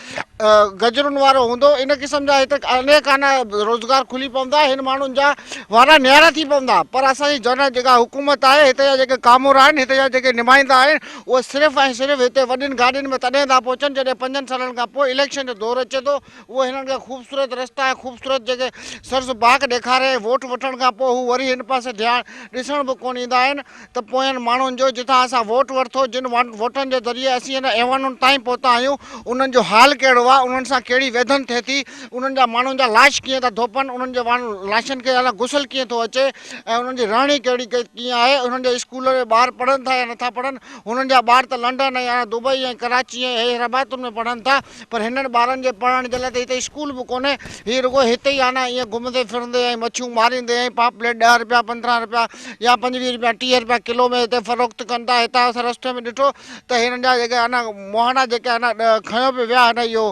गजरुनि वारो हूंदो इन क़िस्म जा हिते अनेक आना रोज़गार खुली पवंदा हिन माण्हुनि जा वारा न्यारा थी पवंदा पर असांजी जन जेका हुकूमत आहे हिते जा जेके कामोर आहिनि हिते जा जेके नुमाइंदा आहिनि उहे सिर्फ़ु ऐं सिर्फ़ु हिते वॾियुनि गाॾियुनि में तॾहिं था पहुचनि जॾहिं 5 सालनि खां पोइ इलेक्शन जो दौरु अचे थो उहो हिननि खे ख़ूबसूरत रस्ता ऐं ख़ूबसूरत जेके सर्स बाग ॾेखारे वोट वठण खां पोइ हू वरी हिन पासे ध्यानु ॾिसण बि कोन ईंदा आहिनि त पोयनि माण्हुनि जो जिथां असां वोट वरितो जिन वोटनि जे ज़रिए असीं हिन ऐवानुनि ताईं पहुता आहियूं उन्हनि जो हाल कहिड़ो आहे उन्हनि सां कहिड़ी वेधन थिए थी उन्हनि जा माण्हुनि जा लाश कीअं था धोपनि उन्हनि जे लाशनि खे अलाए गुसल कीअं थो अचे ऐं उन्हनि जी रहणी कहिड़ी कीअं आहे उन्हनि जे स्कूल जे ॿार पढ़नि था या नथा पढ़नि हुननि जा ॿार त लंडन ऐं या दुबई ऐं कराची ऐं हैदराबाद में पढ़नि था पर हिननि ॿारनि जे पढ़ण जे लाइ त हिते स्कूल बि कोन्हे हीअ रुगो हिते ई आहे न ईअं घुमंदे फिरंदे ऐं मच्छियूं मारींदे ऐं पापलेट 10 रुपया 15 रुपया या 25 रुपया 30 रुपया किलो में हिते फ़रोख़्त कनि था हितां असां रस्ते में ॾिठो त हिननि जा जेके आहे न मोहाना जेके आहे न खयो पियो विया न इहो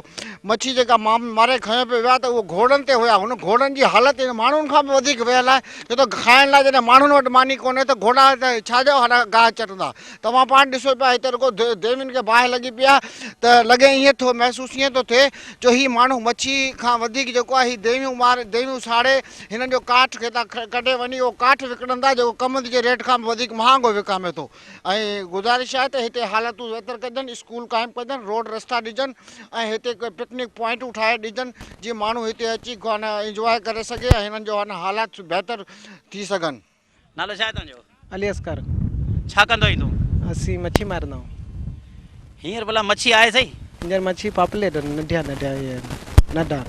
मच्छी जेका मारे खयो पियो विया त उहो घोड़नि ते हुया हुन घोड़नि जी हालत हिन माण्हुनि खां बि वधीक वियल आहे छो त खाइण लाइ जॾहिं माण्हुनि वटि मानी कोन्हे त घोड़ा त छाजो हाणे गाह चटंदा तव्हां पाण ॾिसो पिया हिते रुगो देवियुनि खे बाहि लॻी पई आहे त लॻे ईअं थो महसूसु ईअं थो थिए जो हीअ माण्हू मच्छी खां वधीक जेको आहे हीअ देवियूं साड़े हिननि जो काठ खे था कढे वञी उहो काठ विकिणंदा जेको कमंद जे रेट खां बि वधीक महांगो विकामे थो ऐं गुज़ारिश आहे त हिते हालतूं बहितर कजनि स्कूल क़ाइमु कजनि रोड रस्ता ॾिजनि ऐं हिते पिकनिक पॉइंटूं ठाहे ॾिजनि जीअं माण्हू हिते अची इंजॉय करे सघे ऐं हिननि जो हालात बहितर थी सघनि नालो छा आहे तव्हांजो अली अस्कर छा कंदो आहीं तूं असीं मच्छी मारंदा आहियूं हींअर भला मच्छी आहे सही हींअर मच्छी पापलेट नंढिया नंढिया इहे नंढा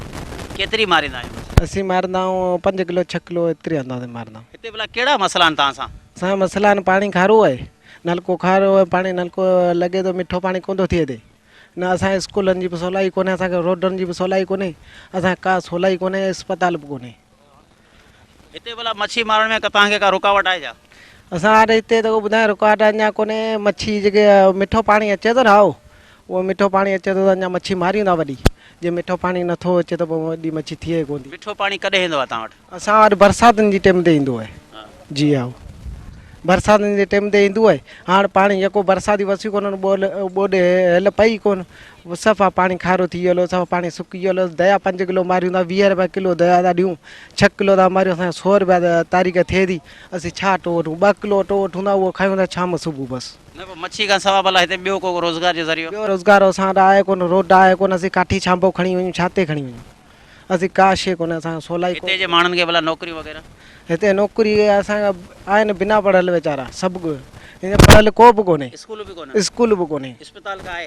केतिरी मारींदा आहियूं असीं मारंदा आहियूं 5 किलो 6 किलो एतिरी अंदाज़े मारंदा आहियूं हिते भला कहिड़ा मसइला आहिनि तव्हां सां असांजा मसइला आहिनि पाणी खारो आहे नलको खारो आहे पाणी नलको लॻे थो मिठो पाणी कोन थो थिए हिते न असांजे स्कूलनि जी बि सवलाई कोन्हे असांखे रोडनि जी बि सवलाई कोन्हे असांखे का सवलाई कोन्हे अस्पताल बि कोन्हे हिते भला मच्छी मारण में तव्हांखे का रुकावट आहे छा असां हाणे हिते त ॿुधाए रुकावट अञा कोन्हे मच्छी जेके मिठो पाणी अचे थो न हाओ उहो मिठो पाणी अचे थो त अञा मच्छी मारियूं था वॾी जे मिठो पाणी नथो अचे त पोइ वॾी मच्छी थिए कोन थी मिठो पाणी कॾहिं ईंदो आहे तव्हां वटि असां वटि बरसातुनि जी टाइम ते ईंदो आहे जी हा बरसातुनि जे टाइम ते ईंदो आहे हाणे पाणी जेको बरसाती वसी कोन ॿोॾे हल पई कोन सफ़ा पाणी खारो थी वियो सफ़ा पाणी सुकी वियो दया 5 किलो मारियूं था 20 रुपया किलो दया था ॾियूं 6 किलो था मारियूं असांखे 100 रुपया तारीख़ थिए थी असीं छा अटो वठूं 2 किलो अटो वठूं था उहो खायूं था शाम सुबुह बसि न पोइ मच्छी खां सवाइ भला हिते ॿियो को रोज़गार जो ज़रियो ॿियो रोज़गार असां वटि आहे कोन रोड आहे कोन असीं काठी छांबो खणी वञूं छा ते खणी वञूं असीं का शइ कोन्हे असांखे सवलाई हिते जे माण्हुनि खे भला नौकिरी वग़ैरह हिते नौकिरी असांखे आहिनि बिना पढ़ियल वीचारा सभु हिन पढ़ियल को बि कोन्हे स्कूल बि कोन्हे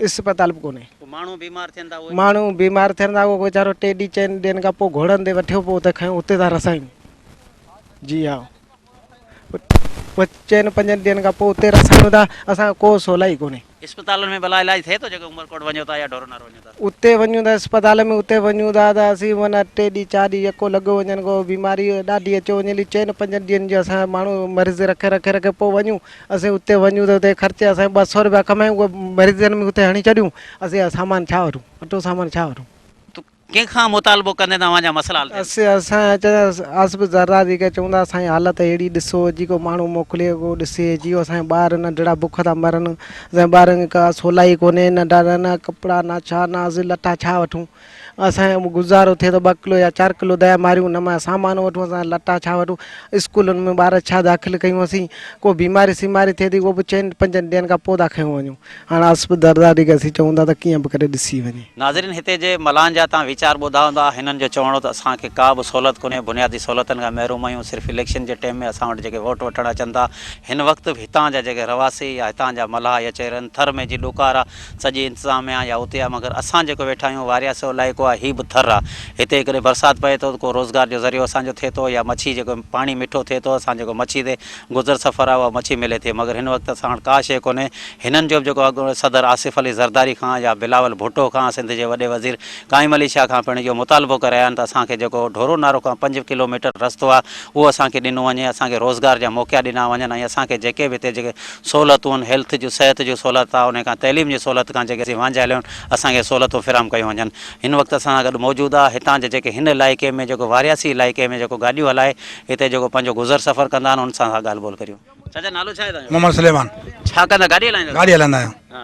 अस्पताल बि कोन्हे माण्हू बीमार थियनि था माण्हू बीमार थियनि था उहो वीचारो 3 ॾींहं 4 ॾींहंनि खां पोइ घोड़नि ते वठियो पोइ उते खयूं उते था रसायूं जी हा पोइ 4-5 ॾींहंनि खां पोइ उते रसायूं था, असांजो को सवलाई कोन्हे। इस्पतालुनि में भला इलाज थिए थो जेको उमरकोट वञो था या ढोरो नारो वञो था? उते वञूं था अस्पताल में, उते वञूं था त असीं माना 3 ॾींहं 4 ॾींहं यको लॻो वञनि, को बीमारी ॾाढी अचो वञे 4-5 ॾींहंनि जो असां माण्हू मरीज़ रखे पोइ वञूं। असीं उते वञूं त उते ख़र्चे असां 200 रुपया कमायूं, उहे मरीज़नि में उते हणी छॾियूं, असीं सामान छा वठूं, अटो सामान छा वठूं। तो कंहिंखां मुतालबो कंदे तव्हांजा मसइला हल थियनि? असां आसिफ ज़र्रारी खे चवंदा असांजी हालत अहिड़ी ॾिसो, जेको माण्हू मोकिले को ॾिसे, जियो असांजा ॿार नंढड़ा बुख था मरनि, असांजे ॿारनि खे का सवलाई कोन्हे, न कपिड़ा न छा न लटा छा वठूं। असांजो गुज़ारो थिए थो 2 किलो या 4 किलो दया मारियूं, न मां सामान वठूं, असां लटा छा वठूं। स्कूलनि में ॿार छा दाख़िल कयूं असीं, को बीमारी सीमारी थिए थी उहो बि 4-5 ॾींहंनि खां पोइ था खयूं वञूं। हाणे आसिफ ज़र्रारी खे असीं चवंदा त कीअं बि करे ॾिसी वञे। नाज़रीन, हिते जे मलान जा तव्हां वीचार ॿुधा हूंदा। हिननि जो चवणो त असांखे का बि सहूलियत कोन्हे, बुनियादी सहूलियतुनि खां महिरूम आहियूं। सिर्फ़ु इलेक्शन जे टाइम में असां वटि जेके वोट वठणु अचनि था, हिन वक़्तु बि हितां जा जेके रवासी या हितां जा मलाह या चहिरनि थर में जी ॾोकार आहे, सॼी इंतिज़ामिया या उते आहे, मगर असां जेको वेठा आहियूं वारिया सो इलाइक़ो आहे, हीअ बि थर आहे। हिते कॾहिं बरसाति पए थो त को रोज़गार जो ज़रियो असांजो थिए थो, या मच्छी जेको पाणी मिठो थिए थो, असां जेको मच्छी ते गुज़र सफ़र आहे उहा मच्छी मिले थी। मगर हिन वक़्तु असां वटि का शइ कोन्हे। हिननि जो बि जेको अॻु सदर आसिफ अली ज़रदारी खां या बिलावल भुट्टो खां, सिंध जे वॾे वज़ीर काइम अली शाह खां पिण इहो मुतालबो करे आया आहिनि त असांखे जेको ढोरो नारो खां 5 किलोमीटर रस्तो आहे उहो असांखे ॾिनो वञे, असांखे रोज़गार जा मौक़ा ॾिना वञनि, ऐं असांखे जेके बि हिते जेके सहूलियतूं आहिनि, हेल्थ जूं सिहत जूं सहूलियत आहे, उन खां तइलीम जी सहूलियत खां जेके असीं वांझायल आहियूं, असांखे सहूलियतूं फिराम कयूं वञनि। हिन वक़्तु असां सां गॾु मौजूदु आहे हितां जे जेके हिन इलाइक़े में जेको वारियासी इलाइक़े में जेको गाॾियूं हलाए हिते जेको पंहिंजो गुज़र सफ़र कंदा आहिनि, उन सां ॻाल्हि ॿोल करियूं। चाचा, नालो छा आहे तव्हांजो? मोहम्मद सुलेमान। छा कंदा, गाॾी हलाईंदा? गाड़ी हलंदा आहियूं। हा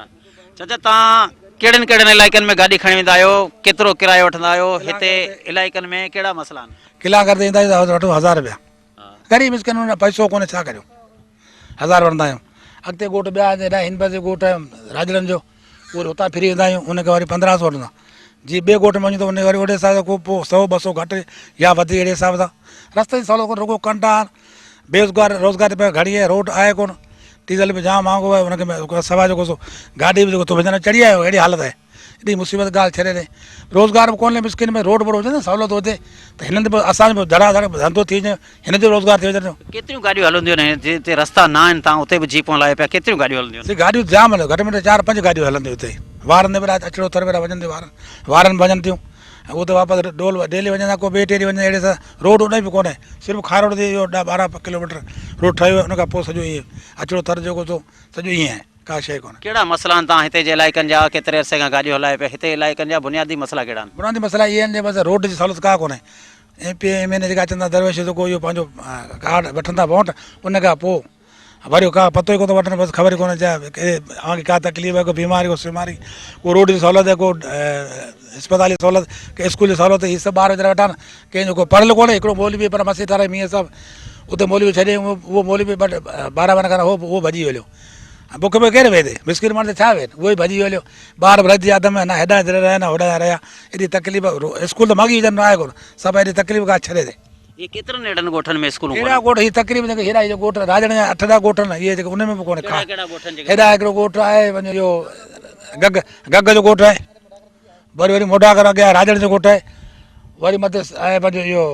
चाचा, तव्हां कहिड़नि कहिड़नि इलाइक़नि में गाॾी खणी वेंदा आहियो, केतिरो किरायो वठंदा आहियो, हिते इलाइक़नि में कहिड़ा मसइला आहिनि? किला करते ईंदा आहियूं त वठूं 1000 रुपया। ग़रीब मिस्किन हुन पैसो कोन्हे, छा करियूं, 1000 वठंदा आहियूं। अॻिते ॻोठ ॿिया हेॾा हिन पासे ॻोठ राजड़नि जो, उहे हुतां फिरी वेंदा आहियूं, उनखे वरी 1500 वठंदा। जीअं ॿिए ॻोठ में वञूं त उन वरी ओड़े हिसाब सां को पोइ 100-200 घटि या वधीक अहिड़े हिसाब सां। रस्ते जी सहूलियत कोन, रुगो कंटा बेरोज़गार रोज़गार पे घड़ी आहे, रोड आहे कोन, डीज़ल बि जाम महांगो आहे, उनखे सवाइ जेको सो गाॾी बि जेको तो विझण चढ़ी आयो, अहिड़ी हालत आहे। एॾी मुसीबत ॻाल्हि छॾे ॾे, रोज़गार बि कोन्हे मिस्किन में, रोड वोड हुजे न सहूलियत हुजे त हिननि ते असांजो धड़ाधड़ धंधो थी वञे, हिन जो रोज़गार थी वञे। केतिरियूं गाॾियूं हलंदियूं आहिनि जिते रस्ता न आहिनि, तव्हां उते बि जीपूं हलाए पिया, केतिरियूं गाॾियूं हलंदियूं आहिनि? गाॾियूं जाम हले, घटि में घटि 4-5 गाॾियूं हलंदियूं हिते। वारनि में बि अचड़ो थर वेरा वञनि थियूं, वारनि भॼनि थियूं, ऐं उते वापसि डेली वञनि था, को ॿिए टे ॾींहुं वञे, अहिड़े सां रोड उन बि कोन्हे। सिर्फ़ु खार रोड ते इहो 10-12 किलोमीटर रोड ठहियो, उन खां पोइ सॼो ईअं अचड़ो थर जेको सो सॼो ईअं आहे, का शइ कोन्हे। कहिड़ा मसइला आहिनि तव्हां हिते जे इलाइक़नि जा, केतिरे अरसे खां गाॾियूं हलाए पिया, हिते इलाइक़नि जा बुनियादी मसइला कहिड़ा आहिनि? बुनियादी मसइला इहे आहिनि, बसि रोड जी सहूलियत का कोन्हे। MP जेका अचनि था दरवेश जेको इहो पंहिंजो कार्ड वठनि था वोट, उन खां पोइ वरी का पतो ई कोन थो वठनि, बसि ख़बर ई कोन्हे छा आगे का तकलीफ़ है, को बीमारी को बीमारी, को रोड जी सहूलियत है, को अस्पताल जी सहूलियत, के स्कूल जी सहूलियत, हीअ सभु ॿार वीचारा वेठा आहिनि। कंहिंजो को पढ़ियल कोन्हे, हिकिड़ो मौलवी पर मसी तारे मीअं सभु उते मौलवी छॾे, उहो मौलवी 12 खां उहो भॼी हलियो। बुख में केरु वेहे, मिस्किन माण्हू त छा वेहे, उहो ई भॼी हलियो। ॿार बि रहिजी आदम न हेॾा रहिया न होॾा रहिया, एॾी तकलीफ़, स्कूल त माॻी विझनि आहे कोन, सभु एॾी तकलीफ़ का छॾे दे। ये केतिरनि अहिड़नि ॻोठनि में स्कूलूं हेॾा ॻोठ, हीअ तकलीफ़ जेके हेॾा इहो ॻोठ राजण जा 8-10 ॻोठ आहिनि, इहे जेके उन में बि कोन्हे का। हेॾा हिकिड़ो ॻोठ आहे पंहिंजो इहो गग जो ॻोठ आहे, वरी मोढा कर अॻियां राजण जो ॻोठ आहे, वरी मथे आहे पंहिंजो इहो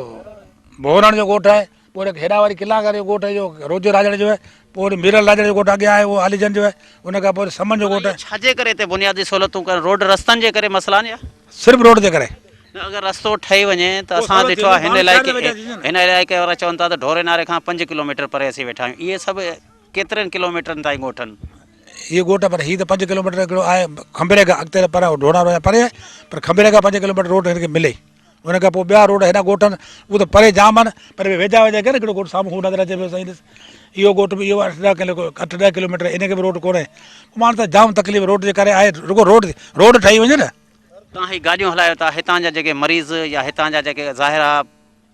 भोरण जो ॻोठ आहे, पोइ हेॾा वरी किला कर जो ॻोठ आहे, इहो रोज़ राजण जो आहे, पोइ वरी मीरल राजण जो ॻोठ अॻियां आहे, उहो आलीजन जो आहे, उन खां पोइ समन जो ॻोठ आहे। छाजे करे हिते बुनियादी सहूलियतूं कनि, रोड रस्तनि जे करे मसइला आहिनि या सिर्फ़ु रोड जे करे? अगरि रस्तो ठही वञे त असां ॾिठो आहे हिन इलाइक़े वारा चवनि था त ढोरे नारे खां 5 किलोमीटर परे असीं वेठा आहियूं, इहे सभु केतिरनि किलोमीटरनि ताईं ॻोठनि? इहे ॻोठ पर हीअ त 5 किलोमीटर हिकिड़ो आहे, खंबेरे खां अॻिते पर ढोरा परे आहे, पर खंबेरे खां 5 किलोमीटर रोड हिनखे मिले, उन खां पोइ ॿिया रोड हेॾा ॻोठ आहिनि, उहे त परे जाम आहिनि, पर वेझा वेझा करे हिकिड़ो ॻोठ साम्हूं हू नज़र अचे पियो साईं ॾिस, इहो ॻोठ बि इहो 8-10 किलोमीटर, इनखे बि रोड कोन्हे, माण्हू त जाम तकलीफ़ रोड जे करे आहे, रुगो रोड ठही वञे न। तव्हां ही गाॾियूं हलायो था, हितां जा जेके मरीज़ या हितां जा जेके ज़ाहिरा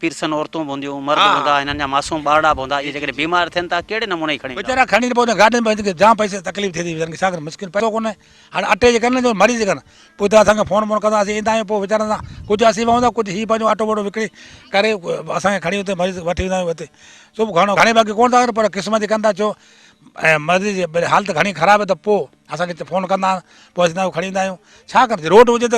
पीरसन औरतूं बि हूंदियूं, मर्द हूंदा, हिननि जा मासूम ॿारड़ा बि हूंदा, इहे जेके बीमार थियनि था कहिड़े नमूने ई खणी वीचारा खणी पवंदा गाॾियुनि में, जाम पैसे तकलीफ़ थिए थी वीचारनि खे, छा कनि, मुश्किल पैसो कोन्हे। हाणे अटे जे कनि जो मरीज़ कनि, पोइ त असांखे फोन कंदा, असीं ईंदा आहियूं, पोइ वीचारनि सां कुझु असीं पवंदा, कुझु हीअ पंहिंजो अटो वटो विकिणी करे असांखे खणी उते मरीज़ वठी वेंदा आहियूं। हिते सुबुह घणो घणे बाक़ी कोन था पर क़िस्मत कंदा, छो ऐं मर्ज़ी जी हालत घणी ख़राबु आहे त पोइ असांखे फ़ोन कंदा पोइ असां खणी ईंदा आहियूं। छा करिजे, रोड हुजे त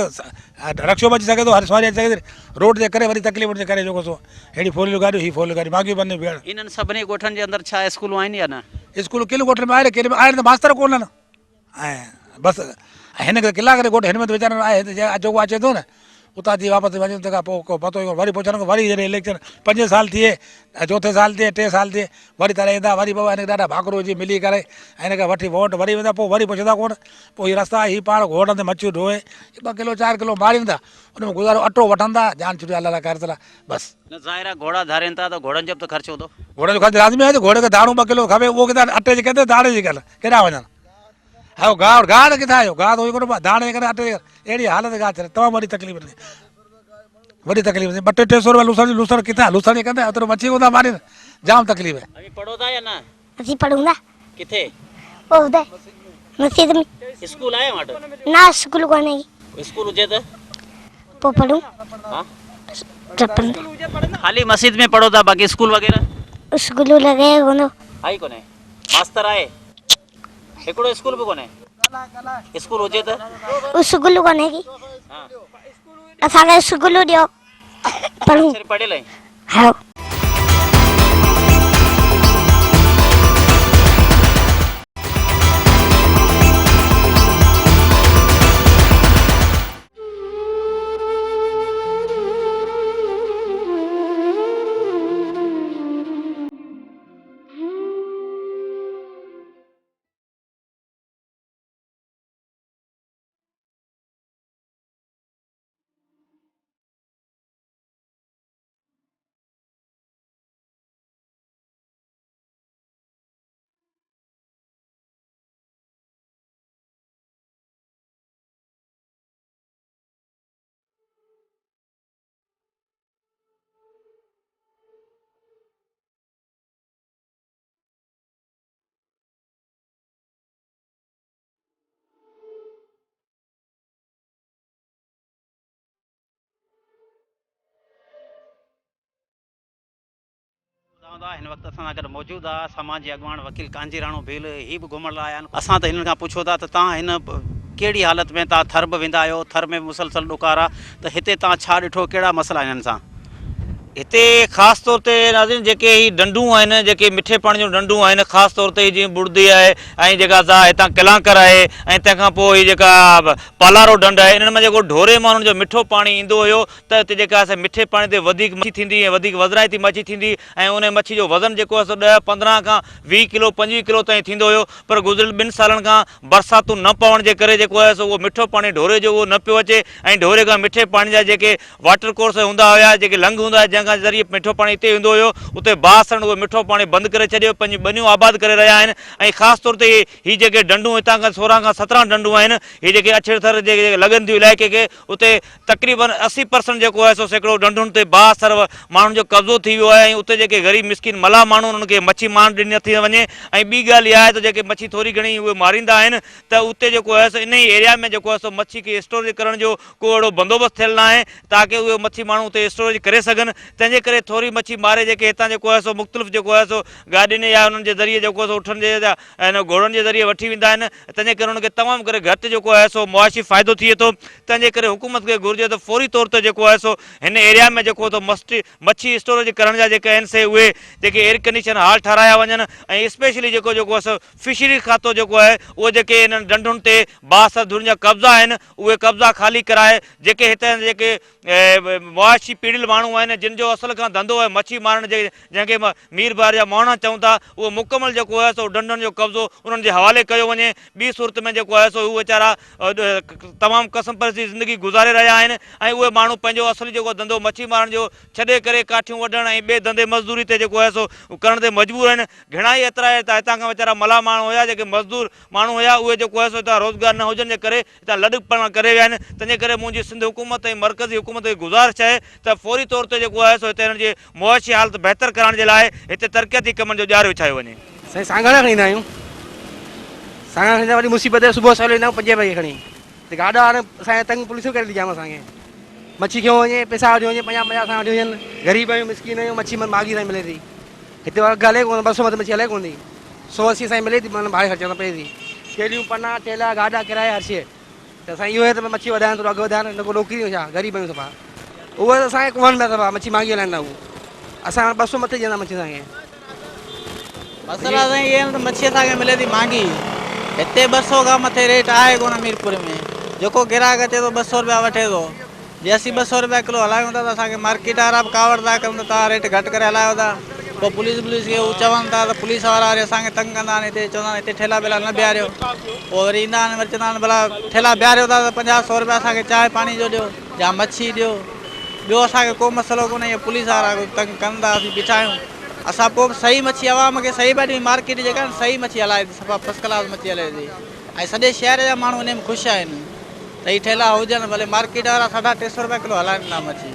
रक्शो बि अची सघे थो, हर सवारी अची सघे थी, रोड जे करे वरी तकलीफ़ जे करे जेको सो अहिड़ी फोर व्हीलर गाॾियूं, ही फोर व्हीलर गाॾियूं माॻियूं बंदि भेण। इन्हनि सभिनी ॻोठनि जे अंदरि छा स्कूलूं आहिनि या न? स्कूल किल ॻोठ में आहे, केॾी आहिनि त मास्तर कोन्हनि, ऐं बसि हिन करे कलाक ॻोठ हिन में त वीचारनि आहे जेको अचे थो न उतां थी वापसि वञनि, तंहिंखां पोइ को पतो ई कोन्हे, वरी पुछनि वरी जॾहिं इलेक्शन 5 साल थिए, चौथे साल थिए, 3 साल थिए, वरी तारे ईंदा, वरी बाबा हिनखे ॾाढा भाकरो विझी मिली करे हिन खां वठी वोट वरी वेंदा, पोइ वरी पुछंदा कोन, पोइ हीअ रस्ता ही पाण घोड़नि ते मच्छियूं ढोए 2 किलो 4 किलो मारींदा, उन में गुज़ारो अटो वठंदा, जान छुटी अलाह कर तला बसि। न ज़ाहिर आहे घोड़ा धारनि था त घोड़नि जो बि त ख़र्चु हूंदो। घोड़े जो ख़र्चु लाज़मी आहे, घोड़े खे दाणू 2 किलो खपे, उहो किथां अटे जे करे दाणे जे करे केॾा वञनि। हा गाह किथां आयो, गाह त हुई कोन, दाणे जे करे अटे जे करे अहिड़ी हालत गाह छॾे, तमामु वॾी तकलीफ़ थी, वॾी तकलीफ़ थी। 200-300 रुपया लूसण किथां लूसण जे कंदा एतिरो मच्छी कोन था मारीनि, जाम तकलीफ़ है। अभी पढ़ो था या ना? असी पढ़ूंगा किथे? ओ उधर मस्जिद में। स्कूल आए वहाँ? ना स्कूल को नहीं स्कूल हुजे त पो पढ़ूं। हाँ? चप्पल खाली मस्जिद में पढ़ो था, बाकी स्कूल वगैरह स्कूल लगे कोनो आई कोने? मास्तर आए हिकिड़ो स्कूल बि कोने? स्कूल हुजे त स्कूल को नहीं की हाँ असांखे स्कूल दियो पढ़ूं। सिर्फ पढ़े ले। हाँ हिन वक़्तु असां सां गॾु मौजूदु आहे समाज जे अॻवान वकील कांजी राणो भील, ही बि घुमण लाइ आया आहिनि। असां त हिननि खां पुछो था त तव्हां हिन कहिड़ी हालत में तव्हां थर बि वेंदा आहियो, थर में मुसलसल ॾुकार आहे, त हिते तव्हां छा ॾिठो, कहिड़ा मसइला हिननि सां? हिते ख़ासि तौर ते नाज़रीन जेके ही डंडूं आहिनि, जेके मिठे पाणी जूं डंडूं आहिनि, ख़ासि तौर ते जीअं बुड़दी आहे ऐं जेका असां हितां कलांकर आहे ऐं तंहिंखां पोइ हीअ जेका पालारो डंड आहे, इन्हनि में जेको ढोरे माण्हुनि जो मिठो पाणी ईंदो हुयो त हिते जेका असां मिठे पाणी ते वधीक मच्छी थींदी ऐं वधीक वज़राइती मच्छी थींदी ऐं उन मच्छी जो वज़न जेको आहे सो 10-15 खां 20 किलो 25 किलो ताईं थींदो हुयो। पर गुज़िरियल 2 सालनि खां बरसातूं न पवण जे करे जेको आहे सो उहो मिठो पाणी ढोरे जो उहो न पियो अचे ऐं ढोरे खां मिठे पाणी जा जेके वाटर कोर्स हूंदा हुया, जेके लंग हूंदा हुआ, जंहिंखां ज़रिए मिठो पाणी हिते ईंदो हुयो, उते बासण उहे मिठो पाणी बंदि करे छॾियो, पंहिंजी ॿनियूं आबाद करे रहिया आहिनि। ऐं ख़ासि तौर ते हीअ जेके डंडूं हितां खां 16 खां 17 डंडूं आहिनि, हीअ जेके अछड़थर जेके लॻनि थियूं इलाइक़े खे, उते तक़रीबन 80% जेको आहे सो सैकड़ो डंडुनि ते बासर माण्हुनि जो कब्ज़ो थी वियो आहे। ऐं उते जेके ग़रीब मिसकिन मला माण्हू उन्हनि खे मच्छी मारण ॾिनी नथी वञे। ऐं ॿी ॻाल्हि इहा आहे त जेके मच्छी थोरी घणी उहे मारींदा आहिनि त उते जेको आहे सो इन ई एरिया में जेको आहे सो मच्छी खे स्टोरेज करण जो को अहिड़ो बंदोबस्तु थियल न आहे ताकी उहे मच्छी माण्हू उते स्टोरेज करे सघनि। तंहिंजे करे थोरी मच्छी मारे जेके हितां जेको आहे सो मुख़्तलिफ़ जेको आहे सो गाॾियुनि या उन्हनि जे ज़रिए जेको आहे सो उठनि जे ऐं घोड़नि जे ज़रिए वठी वेंदा आहिनि। तंहिंजे करे उनखे तमामु करे घटि जेको आहे सो मुआशी फ़ाइदो थिए थो। तंहिंजे करे हुकूमत खे घुरिजे त फौरी तौर ते जेको आहे सो हिन एरिया में जेको आहे मच्छी स्टोरेज करण जा जेके आहिनि से उहे जेके एयर कंडीशन हाल ठाराया वञनि ऐं स्पेशली जेको आहे सो फिशरी खातो जेको आहे उहो जेके हिननि डंडुनि ते बासर धुरनि जा कब्ज़ा आहिनि उहे कब्ज़ा ख़ाली कराए जेके हिते जेके मुआशी पीड़ियल माण्हू आहिनि जिन जो असल खां धंधो आहे मच्छी मारण जे जंहिंखे मीर बार जा माण्हू चऊं था, उहो मुकमल जेको आहे सो डंडनि जो कब्ज़ो उन्हनि जे हवाले कयो वञे। ॿी सूरत में जेको आहे सो उहे वीचारा तमामु क़सम परस्ती ज़िंदगी गुज़ारे रहिया आहिनि ऐं उहे माण्हू पंहिंजो असली जेको धंधो मच्छी मारण जो छॾे करे काठियूं वढण ऐं ॿिए धंधे मज़दूरी ते जेको आहे सो करण ते मजबूर आहिनि। घणा ई एतिरा हितां खां वीचारा मला माण्हू हुया जेके मज़दूर माण्हू हुया, उहे जेको आहे सो हितां रोज़गार न हुजण जे करे हितां लॾ करे विया आहिनि। तंहिंजे करे मुंहिंजी सिंध हुकूमत ऐं मर्कज़ी हुकूमत खे गुज़ारिश आहे त फौरी तौर ते जेको आहे सो हिते हिननि जे मुआशी हालत बहितर करण जे लाइ हिते तरक़ियती कमनि जो ॼार विछायो वञे। साईं सांगण खणींदा आहियूं, सांगण खणींदा वरी मुसीबत सुबुह सवेल ईंदा आहियूं 5 बजे खणी त गाॾा हाणे असांजे तंग पुलिसूं करे थी जाम असांखे मच्छी खयो वञे पैसा वठी वञे 50-50 असां वठी वञनि। ग़रीब आहियूं मिसकिन आहियूं, मच्छी मागी ताईं मिले थी हिते अघु हले कोन, 200 मथे मच्छी हले कोन थी। 180 साईं मिले थी माना भाई ख़र्चण पए थी थेलियूं पना थेला गाॾा किराया हर शइ त साईं इहो आहे त मच्छी वधाइनि थोरो अघु वधाइनि न को नौकिरियूं छा ग़रीब आहियूं सफ़ा उहा त असांखे कोन पिया सफ़ा मच्छी महांगी हलाईंदा उहो असां 200 मथे ॾींदा मच्छी असांखे मसला साईं इहे त मच्छी असांखे मिले थी महांगी हिते 200 खां मथे रेट आहे कोन मीरपुर में जेको ग्राहक अचे थो 200 रुपया वठे थो जे असीं 200 रुपया किलो हलायूं था त असांखे मार्केट वारा बि कावड़ था कनि तव्हां रेट घटि करे हलायो था पोइ पुलिस खे हू चवनि था त पुलिस वारा वरी असांखे तंग कंदा आहिनि हिते चवंदा आहिनि हिते ठेला वेला न बीहारियो पोइ वरी ईंदा आहिनि वरी चवंदा आहिनि भला ठेला बीहारियो था त 50-100 रुपया असांखे चांहि पाणी जो ॾियो या मच्छी ॾियो ॿियो असांखे को मसइलो कोन्हे इहे पुलिस वारा तंग कनि था असीं बीठा आहियूं असां पोइ सही मच्छी आवाम खे सही भाॼी मार्केट जेका सही मच्छी हलाए थी सफ़ा फर्स्ट क्लास मच्छी हले थी ऐं सॼे शहर जा माण्हू हिन में ख़ुशि आहिनि त हीअ ठेला हुजनि भले मार्केट वारा 350 रुपया किलो हलाइनि था मच्छी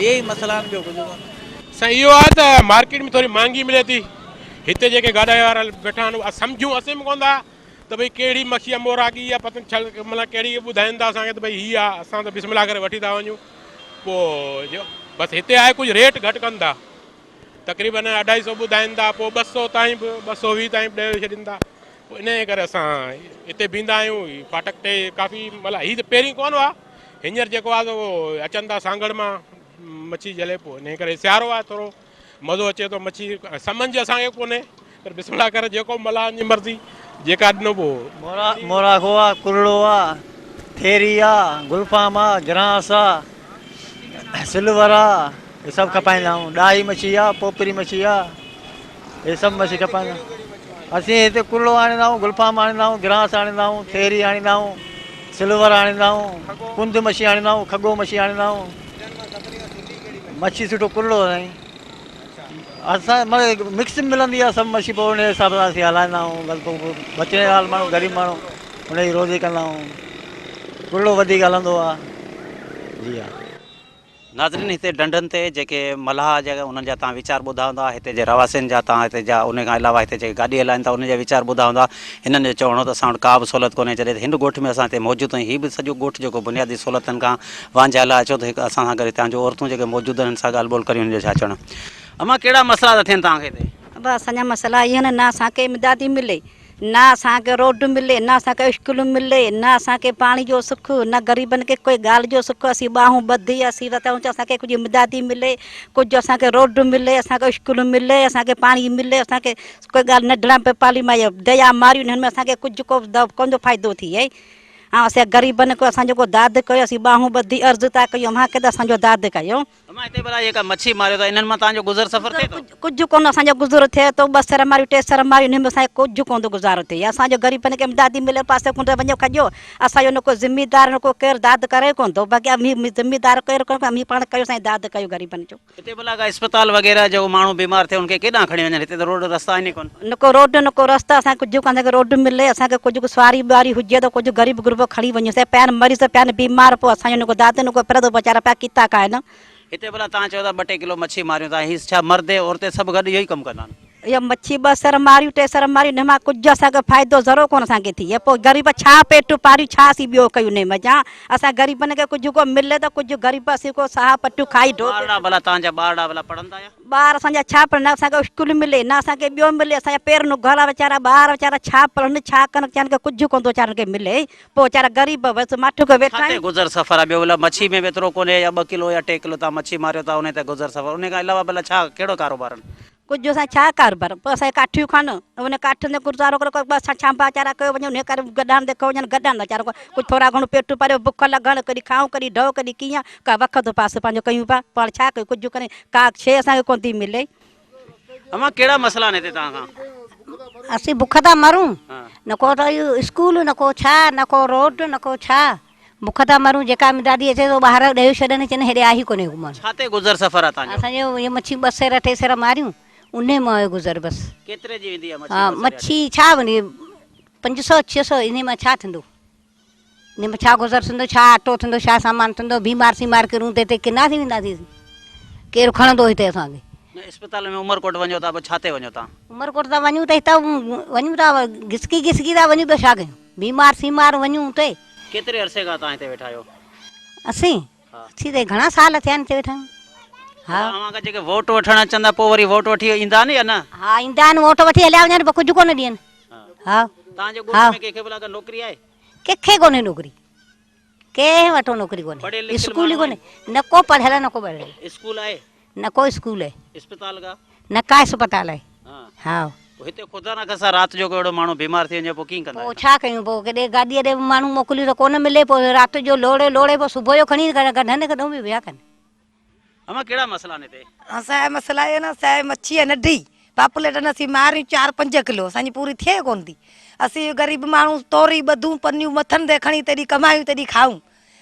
इहे ई मसइला आहिनि ॿियो कुझु कोन्हे साईं इहो आहे त मार्केट में थोरी महांगी मिले थी हिते जेके गाॾा वारा वेठा आहिनि सम्झूं असीं बि कोन था त भई कहिड़ी मच्छी मोरागी आहे पतंग छल मतिलबु कहिड़ी ॿुधाइनि था असांखे त भई हीअ आहे असां त बिस्मिल्लाह करे वठी था वञूं पोइ बसि हिते आहे कुझु रेट घटि कनि था तक़रीबन 250 ॿुधाइनि था पोइ 200 ताईं बि 220 ताईं बि ॾेई छॾीनि था पोइ इन करे असां हिते बीहंदा आहियूं फाटक ते काफ़ी मतिलबु हीअ त पहिरीं कोन हुआ हींअर जेको आहे त उहो अचनि था सांगड़ मां मच्छी जले पोइ इन करे सियारो आहे थोरो मज़ो अचे थो मच्छी सम्झ असांखे कोन्हे पर बिस्मिल्लाह करे जेको मल्हान जी मर्ज़ी जेका ॾिनो पोइ मोराखो आहे कुरड़ो आहे थेरी आहे गुलफाम आहे ग्रास आहे सिल्वर आहे इहे सभु खपाईंदा आहियूं ॾाही मच्छी आहे पोपरी मच्छी आहे इहे सभु मच्छी खपाईंदा असीं हिते कुरड़ो आणींदा आहियूं गुलफाम आणींदा आहियूं ग्रास आणींदा आहियूं थेरी आणींदा आहियूं सिल्वर आणींदा आहियूं कुंद मच्छी आणींदा आहियूं खगो मच्छी आणींदा आहियूं मच्छी सुठो कुरड़ो साईं असां मतिलबु मिक्स मिलंदी आहे सभु मच्छी पोइ उन हिसाब सां असीं हलाईंदा आहियूं बसि पोइ बचने वारा माण्हू ग़रीब माण्हू उन जी रोज़ी कंदा आहियूं कुरड़ो वधीक हलंदो आहे जी हा नाज़रीन हिते डंडनि ते जेके मलाह जेके उन्हनि जा तव्हां वीचार ॿुधा हूंदा हिते जे रवासियुनि जा तव्हां हिते जा उन खां अलावा हिते जेके गाॾी हलाइनि था उन जा वीचार ॿुधा हूंदा हिननि जो चवणो त असां वटि का बि सहूलियत कोन्हे जॾहिं हिन ॻोठ में असां हिते मौजूदु आहियूं हीअ बि सॼो ॻोठ जेको बुनियादी सहूलियतनि खां वांझे हलाए अचो त हिकु असां सां गॾु हितां जो औरतूं जेके मौजूदु आहिनि सां ॻाल्हि ॿोल करियूं हिन जो छा चवणु अमां कहिड़ा मसइला था थियनि तव्हांखे हिते अब असांजा मसइला इहे आहिनि न असांखे इमदादी मिले न असांखे रोड मिले न असांखे स्कूल मिले न असांखे पाणी जो सुख न ग़रीबनि खे कोई ॻाल्हि जो सुख असीं ॿाहूं ॿधी असीं वठूं असांखे कुझु इमदादी मिले कुझु असांखे रोड मिले असांखे स्कूल मिले असांखे पाणी मिले असांखे कोई ॻाल्हि नंढड़ा पेपाली मां दया मारियूं हिन में असांखे कुझु कोन थो फ़ाइदो थिए हाँ असां ग़रीबनि को असां जेको दाद कयो असीं ॿाहूं ॿधी अर्ज़ु था कयूं असांखे त असांजो दाद कयो हिते भला जेका मच्छी मारियो था इन्हनि मां तव्हांजो गुज़र सफ़र थिए थो कुझु कोन असांजो गुज़ारो थिए थो 2 सर मारियूं 3 सर मारियूं हिन में असांखे कुझु कोन थो गुज़ारो थिए असांजो ग़रीबनि खे इमदादी मिले पासे कोन थो वञो खॼो असांजो न को ज़िमेदार न को केरु दाद करे कोन थो बाक़ी ज़िमेदार केरु कोन अमीं पाण कयो असांजी दाद कयो ग़रीबनि जो हिते भला का अस्पताल वग़ैरह जो माण्हू बीमार थिए उनखे केॾांहुं खणी वञनि हिते त रोड रस्ता आहिनि ई कोन न को रोड न को रस्ता असांखे कुझु कोन असांखे रोड मिले असांखे कुझु सवारी ॿुआरी हुजे त कुझु ग़रीब गुरबो खणी वञो असां पिया मरीज़ पिया बीमार पोइ असांजो न को दाद न को पिरदो वीचारा पिया किता खाइनि हिते भला तव्हां चओ था 2 किलो मच्छी मारियूं था हीअ छा मर्दे औरते सभु गॾु इहो ई कमु कंदा आहिनि इहा मच्छी 2 सर मारियूं 3 सर मारियूं हिन मां कुझु असांखे फ़ाइदो ज़रो कोन असांखे थिए पोइ ग़रीब छा पेट पारियूं छा असीं ॿियो कयूं हिन मज़ा असां ग़रीबनि खे कुझु को मिले त कुझु ग़रीब असीं को साह पटियूं खाई भला तव्हांजा ॿार भला पढ़ंदा ॿार असांजा छा पढ़नि न असांखे स्कूल मिले न असांखे ॿियो मिले असांजा पेरनि घर वीचारा ॿार वीचारा छा पढ़नि छा कनि वीचारनि खे कुझु कोन थो वीचारनि खे मिले पोइ वीचारा ग़रीब बसि माठियूं खे वेठा आहिनि गुज़र सफ़र आहे ॿियो भला मच्छी में बि एतिरो कोन्हे या 2 किलो या 3 किलो तव्हां मच्छी मारियो था उन ते गुज़र सफ़र उन खां अलावा भला छा कहिड़ो कारोबार आहिनि कुझु असां छा कारोबार पोइ असांखे काठियूं खान उन काठियुनि ते गुज़ारो करे ॿ असां छांबा वीचारा कयो वञूं हिन करे गॾान देखो वञनि गॾान वीचारो कुझु थोरा घणो पेट भरियो बुख लॻण कॾहिं खाऊं कॾहिं ढो कॾहिं कीअं का वक़्तु थो पास पंहिंजो कयूं पिया पाण छा कयूं कुझु करे का शइ असांखे कोन थी मिले अमां कहिड़ा मसइला आहिनि हिते तव्हां खां असीं बुख था मरूं न को त इहो स्कूल न को छा न को रोड न को छा बुख था मरूं जेका इमदादी अचे थो ॿाहिरि ॾेई छॾनि चवनि हेॾे आई कोन्हे घुमण छा ते गुज़र सफ़र आहे तव्हांजो असांजो इहे मच्छी 2 सर 3 सर मारियूं उन मां गुज़र बसि केतिरे जी वेंदी आहे हा मच्छी छा वञे 500 600 इन मां छा थींदो इन में छा गुज़र थींदो छा अटो थींदो छा सामान थींदो बीमार सीमार किरूं त हिते किना थी वेंदासीं केरु खणंदो हिते असांखे अस्पताल में उमरकोट वञो था पोइ छा ते वञो था उमरकोट था वञूं त हितां वञूं था घिसकी था वञूं त छा कयूं बीमार सीमार वञूं हुते केतिरे अरसे खां तव्हां हिते वेठा आहियो असीं त घणा साल थिया आहिनि हिते वेठा आहियूं हा अवां जेके वोट वठण अचंदा पोइ वरी वोट वठी ईंदा आहिनि या न? हा ईंदा आहिनि वोट वठी हलिया वञनि पोइ कुझु कोन ॾियनि। हा तव्हांजे ॻोठ हा में कंहिंखे भला का नौकिरी आहे? कंहिंखे कोन्हे नौकिरी, कंहिं वटो नौकिरी कोन्हे, स्कूल ई कोन्हे, न को पढ़ियल न को पढ़ियल, स्कूल आहे न को स्कूल आहे, अस्पताल का? न का अस्पताल आहे। हा पोइ हिते ख़ुदा न खां राति जो अहिड़ो माण्हू बीमार थी वञे पोइ कीअं कंदा? पोइ छा कयूं, पोइ केॾे गाॾीअ ते माण्हू मोकिलियूं त कोन मिले, पोइ राति जो लोड़े लोड़े पोइ सुबुह जो खणी गॾनि गॾूं बि विया कनि। अमा कहिड़ा मसला आहिनि हिते? असांजा मसला आहे न, असांजी मच्छी आहे नंढी, पापुलेट असीं मारियूं 4-5 किलो, असांजी पूरी थिए कोन थी। असीं ग़रीब माण्हू तोरी ॿधूं पनियूं मथनि ते खणी तॾहिं कमायूं तॾहिं खाऊं।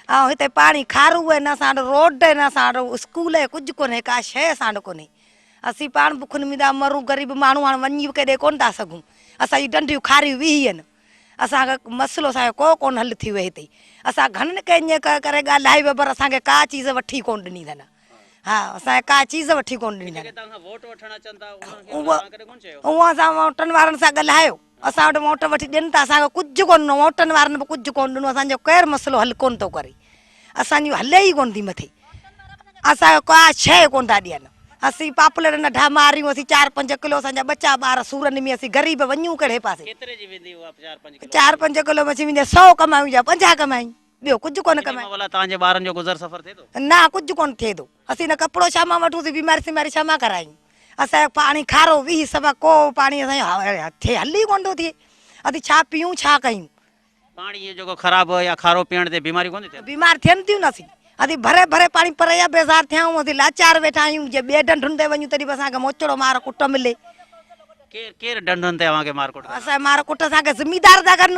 ऐं हिते पाणी खारू आहे, न असां वटि रोड आहे, न असां वटि स्कूल आहे, कुझु कोन्हे, का शइ असां वटि कोन्हे। असीं पाण बुखनि में था मरूं, ग़रीब माण्हू हाणे वञी केॾे कोन था सघूं। असांजी डंडियूं खारियूं वीही आहिनि, असांखे मसइलो असांजो को कोन हल थी वियो हिते। असां घणनि कंहिं करे ॻाल्हाई वियो पर असांखे का चीज़ वठी कोन ॾिनी अथनि। हा असांखे का चीज़ वठी कोन ॾिनी अथनि। उहो असां वोटनि वारनि सां ॻाल्हायो, असां वटि वोट वठी ॾियनि था, असांखे कुझु कोन, वोटनि वारनि बि कुझु कोन ॾिनो, असांजो केरु मसइलो हल कोन थो करे, असांजी हले ई कोन थी मथे, असांजो का शइ कोन था ॾियनि। असीं पापुलेट नंढा मारियूं, असीं 4-5 किलो, असांजा ॿचा ॿार सूरनि में, असीं ग़रीब वञूं कहिड़े पासे? 4-5 किलो मच्छी वेंदी 100 कमायूं या 50 कमायूं, ॿियो कुझु कोन कमायूं। तव्हांजे ॿारनि जो गुज़र सफ़र थिए थो? न कुझु कोन थिए थो, असीं न कपिड़ो शामा वठूंसीं, बीमारी शामा करायूं, असांजो पाणी खारो वीही सवा को पाणी असांजो थिए हली कोन थो थिए, असीं छा पीऊं छा कयूं? पाणी जेको ख़राबु या खारो पीअण ते बीमारी कोन थिए? बीमार थियनि थियूं न, असीं असीं भरे भरे पाणी पर या बेज़ार थिया आहियूं, असीं लाचार वेठा आहियूं, जे ॿिए ढंढुनि ते वञूं तॾहिं बि असांखे मोचड़ो मार कुट मिले। केरु ढंढुनि ते अव्हांखे मार कुट? असांजे मार कुट असांखे ज़िमीदार था कनि,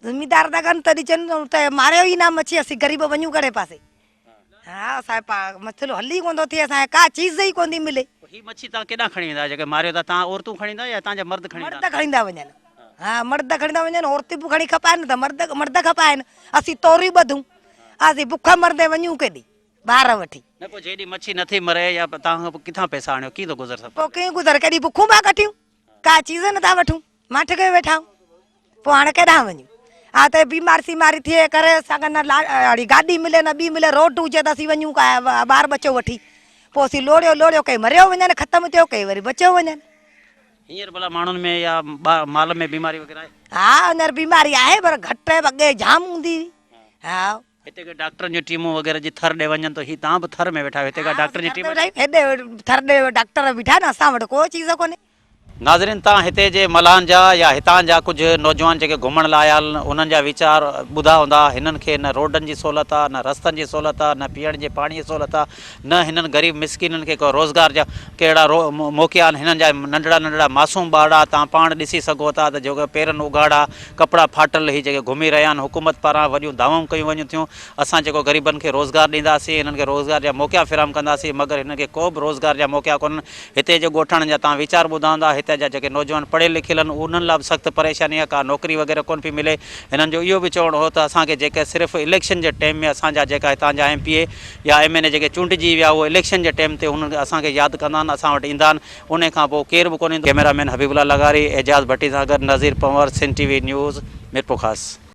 ज़िमीदार था कनि तॾहिं चवनि त मारियो ई न मच्छी, असीं ग़रीब वञूं कहिड़े पासे? हा असांजो मसइलो हल ई कोन थो थिए, असांखे का चीज़ ई कोन थी मिले। ही मच्छी तव्हां केॾां खणी वेंदा जेके मारियो था? तव्हां औरतूं खणी ईंदा या तव्हांजा मर्द खणी ईंदा? मर्द खणींदा वञनि, हा मर्द खणींदा वञनि, औरतूं बि खणी खपाइनि त मर्द खपाइनि, असीं तोरी ॿधूं, असीं बुख मरदे वञूं केॾी ॿार वठी। न पोइ जेॾी मच्छी नथी मरे या तव्हां किथां पैसा आणियो, कीअं थो गुज़र सफ़र? पोइ कीअं गुज़र, केॾी बुखूं पिया कटियूं, का चीज़ नथा वठूं, माठ करे वेठा आहियूं, पोइ हाणे केॾां वञूं? हा त बीमार सीमारी थिए करे असांखे न गाॾी मिले न ॿी मिले, रोड हुजे त असीं वञूं का ॿार बचो वठी, पोइ असीं लोड़ियो कई मरियो वञनि, ख़तमु थियो कई वरी बचियो वञनि। हींअर भला माण्हुनि में या माल में बीमारी वग़ैरह आहे? हा हींअर बीमारी आहे पर घटि आहे, अॻे जाम हूंदी हुई। हा हिते के डॉक्टरनि जूं टीमूं वग़ैरह जी थर ॾे वञनि, त ही तव्हां बि थर में वेठा आहियो, हिते का डॉक्टर जी टीम? हेॾे थर ॾे डॉक्टर बीठा न, असां वटि को चीज़ कोन्हे। नाज़रीन, तव्हां हिते जे मलान जा या हितां जा कुझु नौजवान जेके घुमण लाइ आया आहिनि उन्हनि जा वीचार ॿुधा हूंदा। हिननि खे न रोडनि जी सहूलियत आहे, न रस्तनि जी सहूलियत आहे, न पीअण जे पाणीअ जी सहूलियत आहे, न हिननि ग़रीब मिसकिननि खे को रोज़गार जा कहिड़ा मौक़ा आहिनि। हिननि जा नंढड़ा नंढड़ा मासूम ॿार तव्हां पाण ॾिसी सघो था त जेके पेरनि उघाड़ा, कपिड़ा फाटल ही जेके घुमी रहिया आहिनि। हुकूमत पारां वॾियूं दावाऊं कयूं वञूं थियूं, असां जेको ग़रीबनि खे रोज़गार ॾींदासीं, हिननि खे रोज़गार जा मौक़ा फ़िराम कंदासीं, मगर हिननि खे को बि रोज़गार जा मौक़ा कोन्हनि। हिते जे ॻोठण जा तव्हां वीचार ॿुधा हूंदा, हिते जा जेके नौजवान पढ़ियल लिखियल आहिनि उन्हनि लाइ बि सख़्तु परेशानी आहे, का नौकिरी वग़ैरह कोन पई मिले। हिननि जो इहो बि चवणो हो त असांखे जेके सिर्फ़ु इलेक्शन जे टाइम में असांजा जेका हितां जा MPA या MNA जेके चूंडिजी विया उहो इलेक्शन जे टाइम ते हुननि असांखे यादि कंदा आहिनि, असां वटि ईंदा आहिनि, उन खां पोइ केरु बि कोन ईंदो। कैमरामैन हबीबुल्ला लगारी, एजाज़ भट्टी सां गॾु नज़ीर पंवर, सिंध TV न्यूज़, मीरपुर ख़ासि।